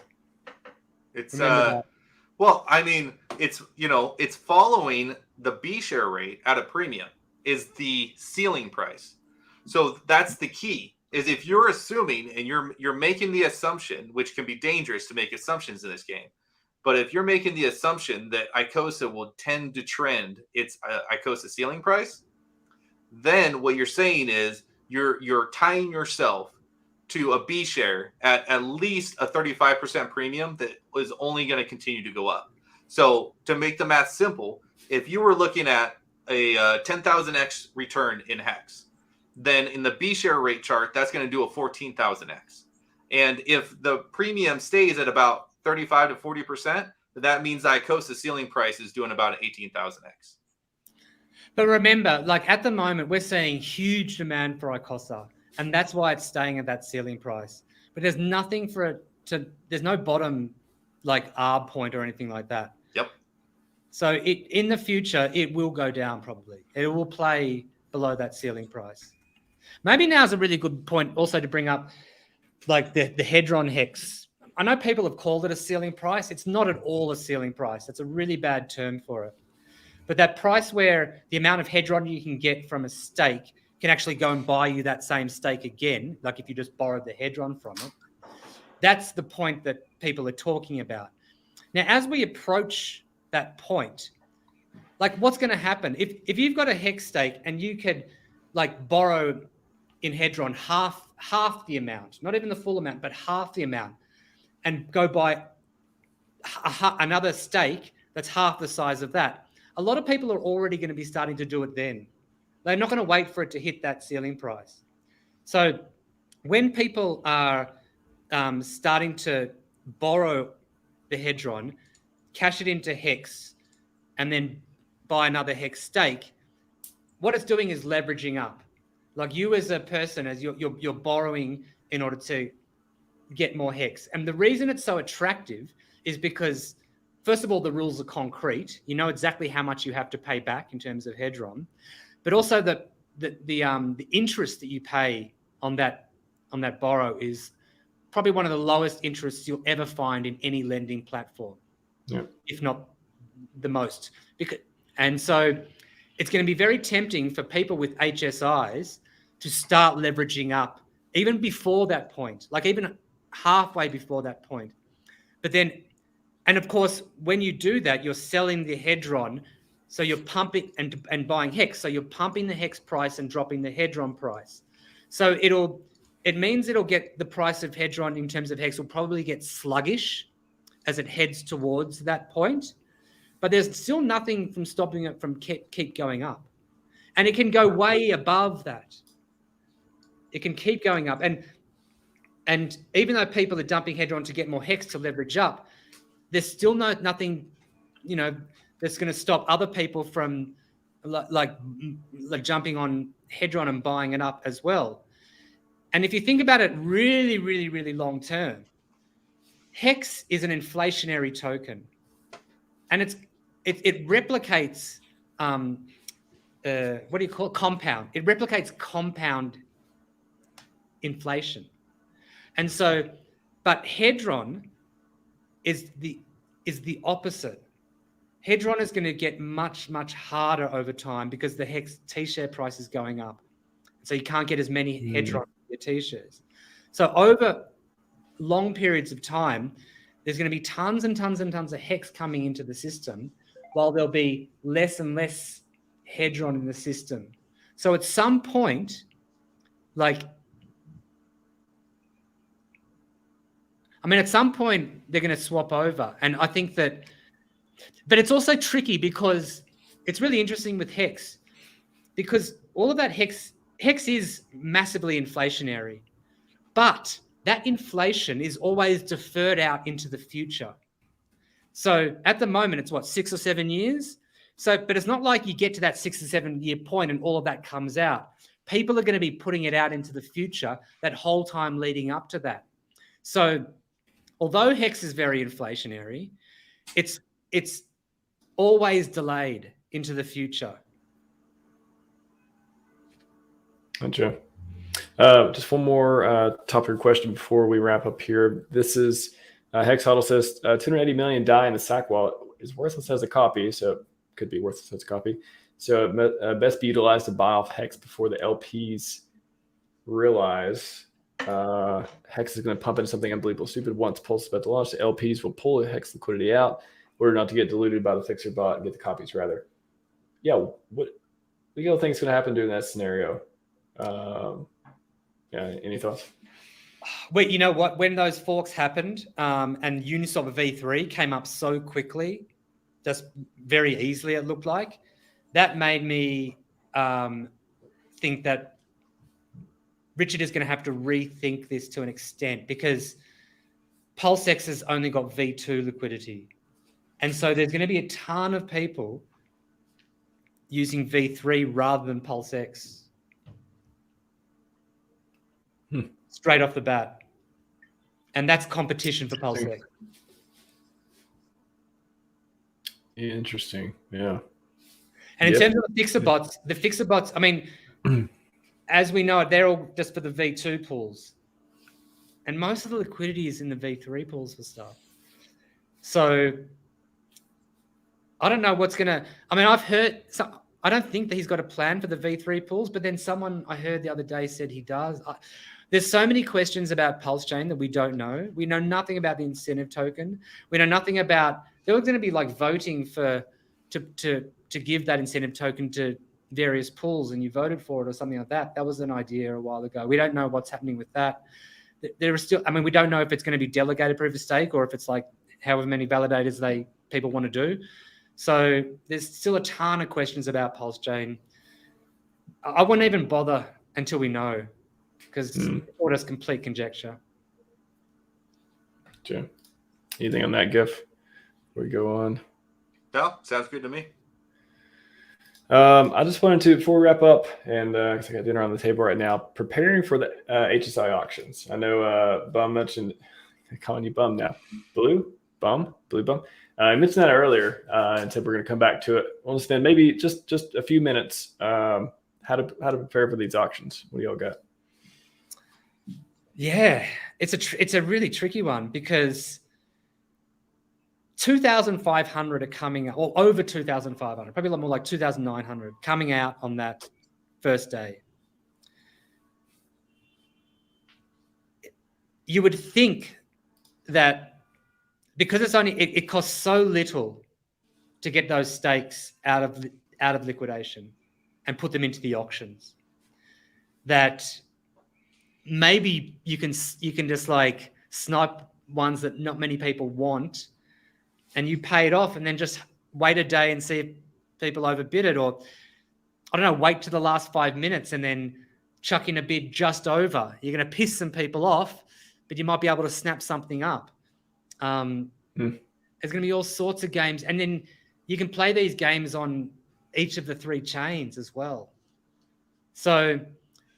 It's well, I mean, it's following the B share rate at a premium is the ceiling price. So that's the key. Is if you're assuming and you're making the assumption, which can be dangerous to make assumptions in this game, but if you're making the assumption that ICOSA will tend to trend its ICOSA ceiling price, then what you're saying is you're tying yourself to a B share at least a 35% premium that is only going to continue to go up. So to make the math simple, if you were looking at a 10,000x return in HEX, then in the B share rate chart, that's going to do a 14,000x. And if the premium stays at about 35 to 40%, that means the ICOSA ceiling price is doing about 18,000x. But remember, like at the moment, we're seeing huge demand for ICOSA, and that's why it's staying at that ceiling price. But there's nothing for it to, there's no bottom like R point or anything like that. Yep. So in the future, it will go down probably. It will play below that ceiling price. Maybe now is a really good point also to bring up like the Hedron HEX. I know people have called it a ceiling price. It's not at all a ceiling price. It's a really bad term for it. But that price where the amount of Hedron you can get from a stake can actually go and buy you that same stake again, like if you just borrowed the Hedron from it. That's the point that people are talking about. Now, as we approach that point, like what's going to happen? If you've got a HEX stake and you could like borrow in Hedron half the amount, not even the full amount, but half the amount, and go buy another stake that's half the size of that, a lot of people are already going to be starting to do it then. They're not going to wait for it to hit that ceiling price. So when people are starting to borrow the Hedron, cash it into HEX, and then buy another HEX stake, what it's doing is leveraging up. Like you as a person, as you're borrowing in order to get more HEX. And the reason it's so attractive is because, first of all, the rules are concrete. You know exactly how much you have to pay back in terms of Hedron, but also the interest that you pay on that borrow is probably one of the lowest interests you'll ever find in any lending platform, if not the most. And so it's going to be very tempting for people with HSIs to start leveraging up even before that point, like even halfway before that point. But then, and of course, when you do that, you're selling the Hedron. So you're pumping and buying HEX. So you're pumping the HEX price and dropping the Hedron price. So it means it'll get the price of Hedron in terms of HEX will probably get sluggish as it heads towards that point. But there's still nothing from stopping it from keep going up. And it can go way above that. It can keep going up. And even though people are dumping Hedron to get more HEX to leverage up, there's still nothing, that's going to stop other people from like jumping on Hedron and buying it up as well. And if you think about it really, really, really long term, HEX is an inflationary token. And it replicates, what do you call it? Compound. It replicates compound inflation. And so, but Hedron is the opposite. Hedron is going to get much, much harder over time because the HEX T-share price is going up. So you can't get as many Hedron T-shares. So over long periods of time, there's going to be tons and tons and tons of HEX coming into the system, while there'll be less and less Hedron in the system. So at some point, at some point they're going to swap over. And I think that, but it's also tricky because it's really interesting with HEX, because all of that HEX is massively inflationary, but that inflation is always deferred out into the future. So at the moment, it's what, 6 or 7 years? So, but it's not like you get to that 6 or 7 year point and all of that comes out. People are going to be putting it out into the future that whole time leading up to that. So although HEX is very inflationary, it's always delayed into the future. Gotcha. Just one more topic question before we wrap up here. This is Hex Huddle says 280 million DAI in the SAC wallet is worthless as a copy, so it could be worthless as a copy. So it best be utilized to buy off Hex before the LPs realize Hex is going to pump into something unbelievable stupid. Once Pulse is about to launch, the LPs will pull the Hex liquidity out in order not to get diluted by the fixer bot and get the copies rather. Yeah, what do you think is going to happen during that scenario? Yeah, any thoughts? Wait, you know what? When those forks happened and Uniswap V3 came up so quickly, just very easily, it looked like, that made me think that Richard is going to have to rethink this to an extent, because PulseX has only got V2 liquidity. And so there's going to be a ton of people using V3 rather than PulseX. Straight off the bat. And that's competition for PulseX. Interesting. Yeah. And in terms of the fixer bots, I mean, as we know it, they're all just for the V2 pools. And most of the liquidity is in the V3 pools for stuff. So I don't know what's going to, I mean, I've heard, I don't think that he's got a plan for the V3 pools, but then someone I heard the other day said he does. There's so many questions about PulseChain that we don't know. We know nothing about the incentive token. We know nothing about, there was going to be like voting to give that incentive token to various pools, and you voted for it or something like that. That was an idea a while ago. We don't know what's happening with that. There are still, I mean, we don't know if it's going to be delegated proof of stake or if it's like however many validators people want to do. So there's still a ton of questions about PulseChain. I wouldn't even bother until we know, because it's all just complete conjecture. Sure. Anything on that, GIF? Before we go on? No, sounds good to me. I just wanted to, before we wrap up, and because I got dinner on the table right now, preparing for the HSI auctions. I know Bum mentioned, I'm calling you Bum now. Blue Bum. I mentioned that earlier and said we're going to come back to it. We'll spend maybe just a few minutes how to prepare for these auctions. What do y'all got? Yeah, it's a really tricky one, because 2,500 are coming out, or over 2,500, probably a lot more like 2,900 coming out on that first day. You would think that because it costs so little to get those stakes out of liquidation and put them into the auctions, that maybe you can just like snipe ones that not many people want, and you pay it off and then just wait a day and see if people overbid it, or I don't know, wait to the last 5 minutes and then chuck in a bid just over. You're going to piss some people off, but you might be able to snap something up. There's going to be all sorts of games, and then you can play these games on each of the 3 chains as well. So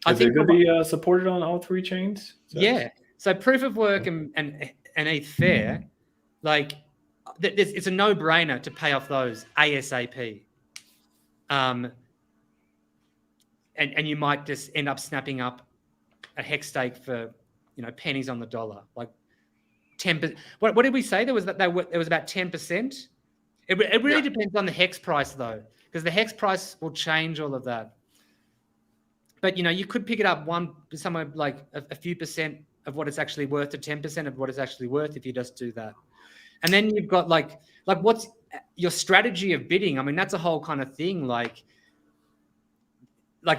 I think they're going to be supported on all 3 chains? Yeah. So proof of work and ETH Fair, like it's a no-brainer to pay off those ASAP. And you might just end up snapping up a HEX stake for, pennies on the dollar, like 10%. What did we say? There was about 10%. It really depends on the HEX price, though, because the HEX price will change all of that. But, you could pick it up somewhere like a few percent of what it's actually worth to 10% of what it's actually worth if you just do that. And then you've got like what's your strategy of bidding? I mean, that's a whole kind of thing. Like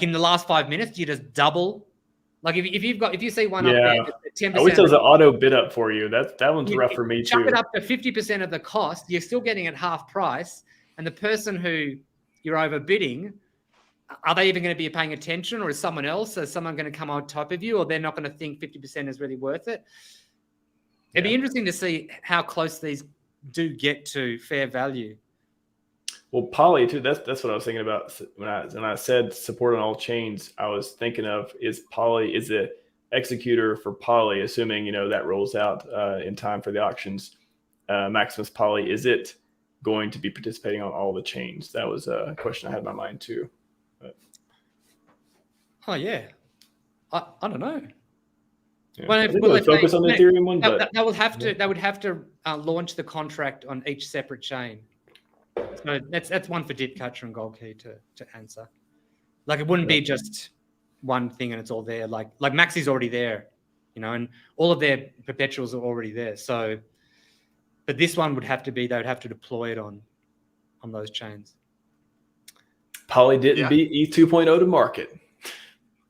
in the last 5 minutes, you just double. Like if you see one up there, 10%. I wish there was an auto bid up for you. That one's rough for me chuck too. it up to 50% of the cost. You're still getting it half price, and the person who you're overbidding, are they even going to be paying attention, or is someone else? Is someone going to come on top of you, or they're not going to think 50% is really worth it? It'd be interesting to see how close these do get to fair value. Well, Poly too. That's what I was thinking about when I said support on all chains. I was thinking of is the executor for Poly, assuming that rolls out in time for the auctions. Maximus Poly, is it going to be participating on all the chains? That was a question I had in my mind too. Oh yeah, I don't know. Yeah. Well, I think we'll focus on the Ethereum one, but that would have to launch the contract on each separate chain. So that's one for Ditcatcher and Goldkey to answer. Like it wouldn't be just one thing and it's all there. Like Maxi's already there, and all of their perpetuals are already there. So, but this one they would have to deploy it on those chains. Poly didn't beat ETH 2.0 to market.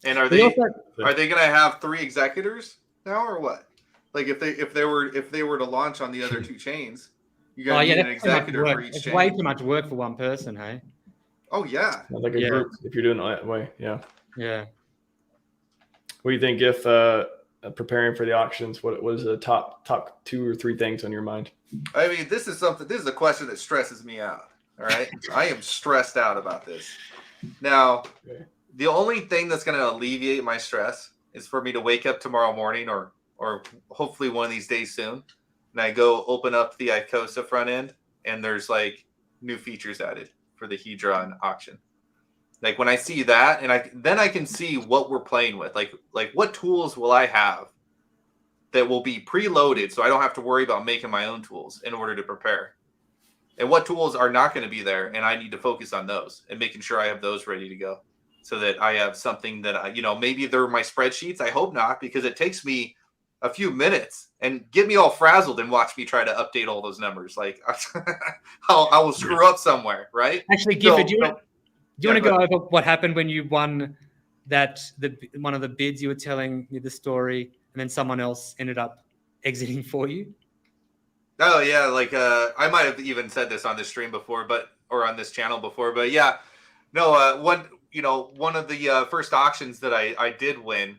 And are they going to have 3 executors now or what? Like if they were to launch on the other 2 chains, you got to need an executor for each chain. It's way too much work for one person, hey? Oh yeah. Like a group if you're doing it that way, yeah. Yeah. What do you think if preparing for the auctions? What was the top 2 or 3 things on your mind? I mean, this is a question that stresses me out. All right, I am stressed out about this. Now, the only thing that's going to alleviate my stress is for me to wake up tomorrow morning or hopefully one of these days soon, and I go open up the Icosa front end, and there's like new features added for the Hedron auction. Like when I see that, and then I can see what we're playing with. Like what tools will I have that will be preloaded, so I don't have to worry about making my own tools in order to prepare. And what tools are not going to be there, and I need to focus on those and making sure I have those ready to go, so that I have something that maybe they're my spreadsheets. I hope not, because it takes me a few minutes and get me all frazzled and watch me try to update all those numbers. Like I will screw up somewhere, right? Actually, Gifford, do you want to go over what happened when you won one of the bids? You were telling me the story, and then someone else ended up exiting for you. Oh yeah, like I might have even said this on this stream before, or on this channel before, but yeah, no. One of the first auctions that I did win,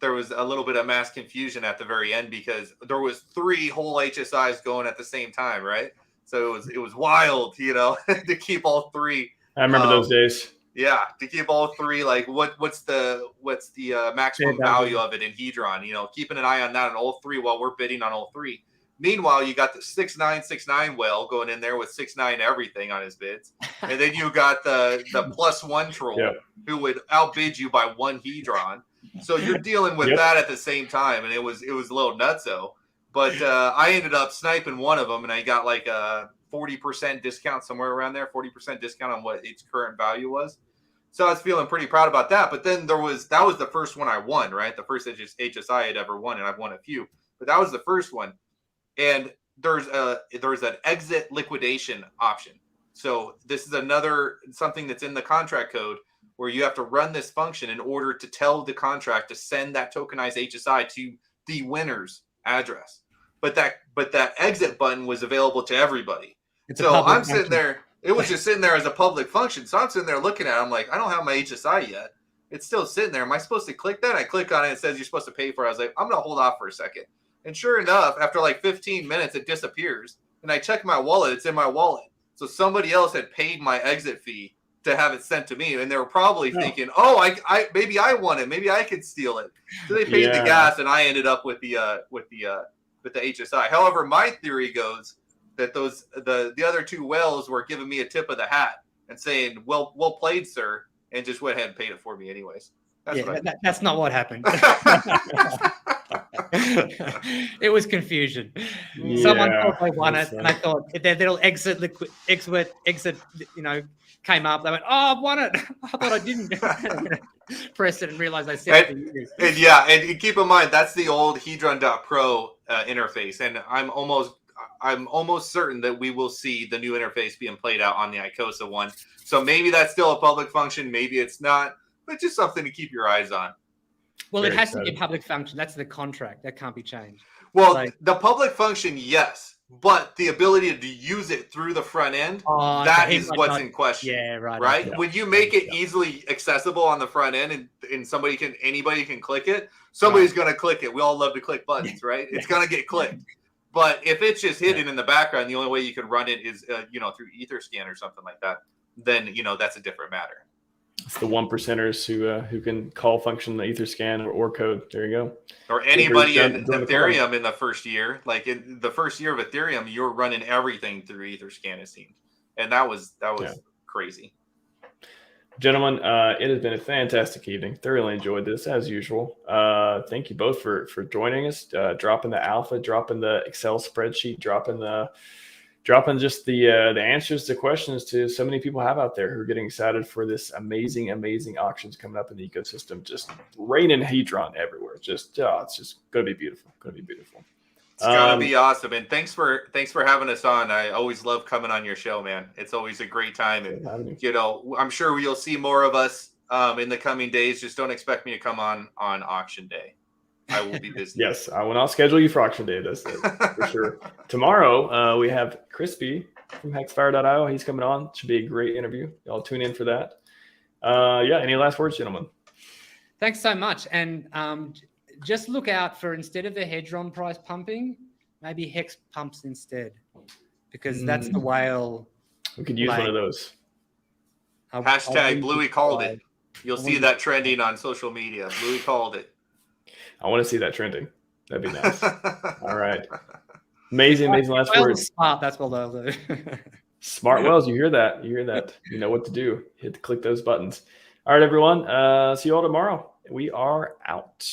there was a little bit of mass confusion at the very end because there was 3 whole HSIs going at the same time, right? So it was wild, to keep all 3. I remember those days. Yeah, to keep all 3, like what's the maximum value of it in Hedron? Keeping an eye on that on all 3 while we're bidding on all 3. Meanwhile, you got the 6969 whale going in there with 69 everything on his bids, and then you got the +1 troll who would outbid you by 1 Hedron. So you're dealing with that at the same time, and it was a little nutso. But I ended up sniping one of them, and I got like a 40% discount, somewhere around there, 40% discount on what its current value was. So I was feeling pretty proud about that. But then that was the first one I won, right? The first HSI I had ever won, and I've won a few, but that was the first one. And there's an exit liquidation option. So this is something that's in the contract code where you have to run this function in order to tell the contract to send that tokenized HSI to the winner's address. But that exit button was available to everybody. So I'm sitting there. It was just sitting there as a public function. So I'm sitting there looking at it. I'm like, I don't have my HSI yet. It's still sitting there. Am I supposed to click that? I click on it. It says you're supposed to pay for it. I was like, I'm going to hold off for a second. And sure enough, after like 15 minutes, it disappears. And I check my wallet. It's in my wallet. So somebody else had paid my exit fee to have it sent to me. And they were probably thinking, I maybe I want it. Maybe I could steal it. So they paid the gas, and I ended up with the HSI. However, my theory goes that the other 2 whales were giving me a tip of the hat and saying, well played, sir, and just went ahead and paid it for me anyways. That's not what happened. It was confusion. Yeah, Someone thought they won it, that's, and I thought if their little exit, came up. They went, "Oh, I've won it." I thought I didn't. Press it and realized I set it for years. And yeah, and keep in mind that's the old Hedron.pro interface, and I'm almost certain that we will see the new interface being played out on the Icosa one. So maybe that's still a public function, maybe it's not, but just something to keep your eyes on. Well, Very it has to excited. be a public function. That's the contract. That can't be changed. Well, Like- the public function, yes, but the ability to use it through the front end, that is what's in question. Yeah, right. Right? Yeah. When you make it easily accessible on the front end and anybody can click it, somebody's going to click it. We all love to click buttons, right? It's going to get clicked. But if it's just hidden in the background, the only way you can run it is, through Etherscan or something like that, then, that's a different matter. It's the 1%ers who can call function the Etherscan or code. There you go. Or anybody in Join the Ethereum in the first year, like in the first year of Ethereum, you're running everything through Etherscan, it seemed. And that was crazy. Gentlemen, it has been a fantastic evening. Thoroughly enjoyed this as usual. Thank you both for joining us, dropping the alpha, dropping the Excel spreadsheet, dropping just the answers to questions to so many people have out there who are getting excited for this amazing auctions coming up in the ecosystem. Just raining Hedron everywhere. It's just gonna be beautiful. It's gonna be awesome. And thanks for having us on. I always love coming on your show, man. It's always a great time. And I'm sure you'll see more of us in the coming days. Just don't expect me to come on auction day. I will be busy. Yes, I will not schedule you for auction day. That's for sure. Tomorrow, we have Crispy from hexfire.io. He's coming on. Should be a great interview. Y'all tune in for that. Any last words, gentlemen? Thanks so much. And just look out for, instead of the Hedron price pumping, maybe Hex pumps instead, because that's the whale. We could use one of those. Hashtag Bluey called it. You'll see that trending on social media. Bluey called it. I want to see that trending. That'd be nice. All right. Amazing last words. Smart, that's what they'll do. Smart Wells, you hear that. You know what to do. Click those buttons. All right, everyone. See you all tomorrow. We are out.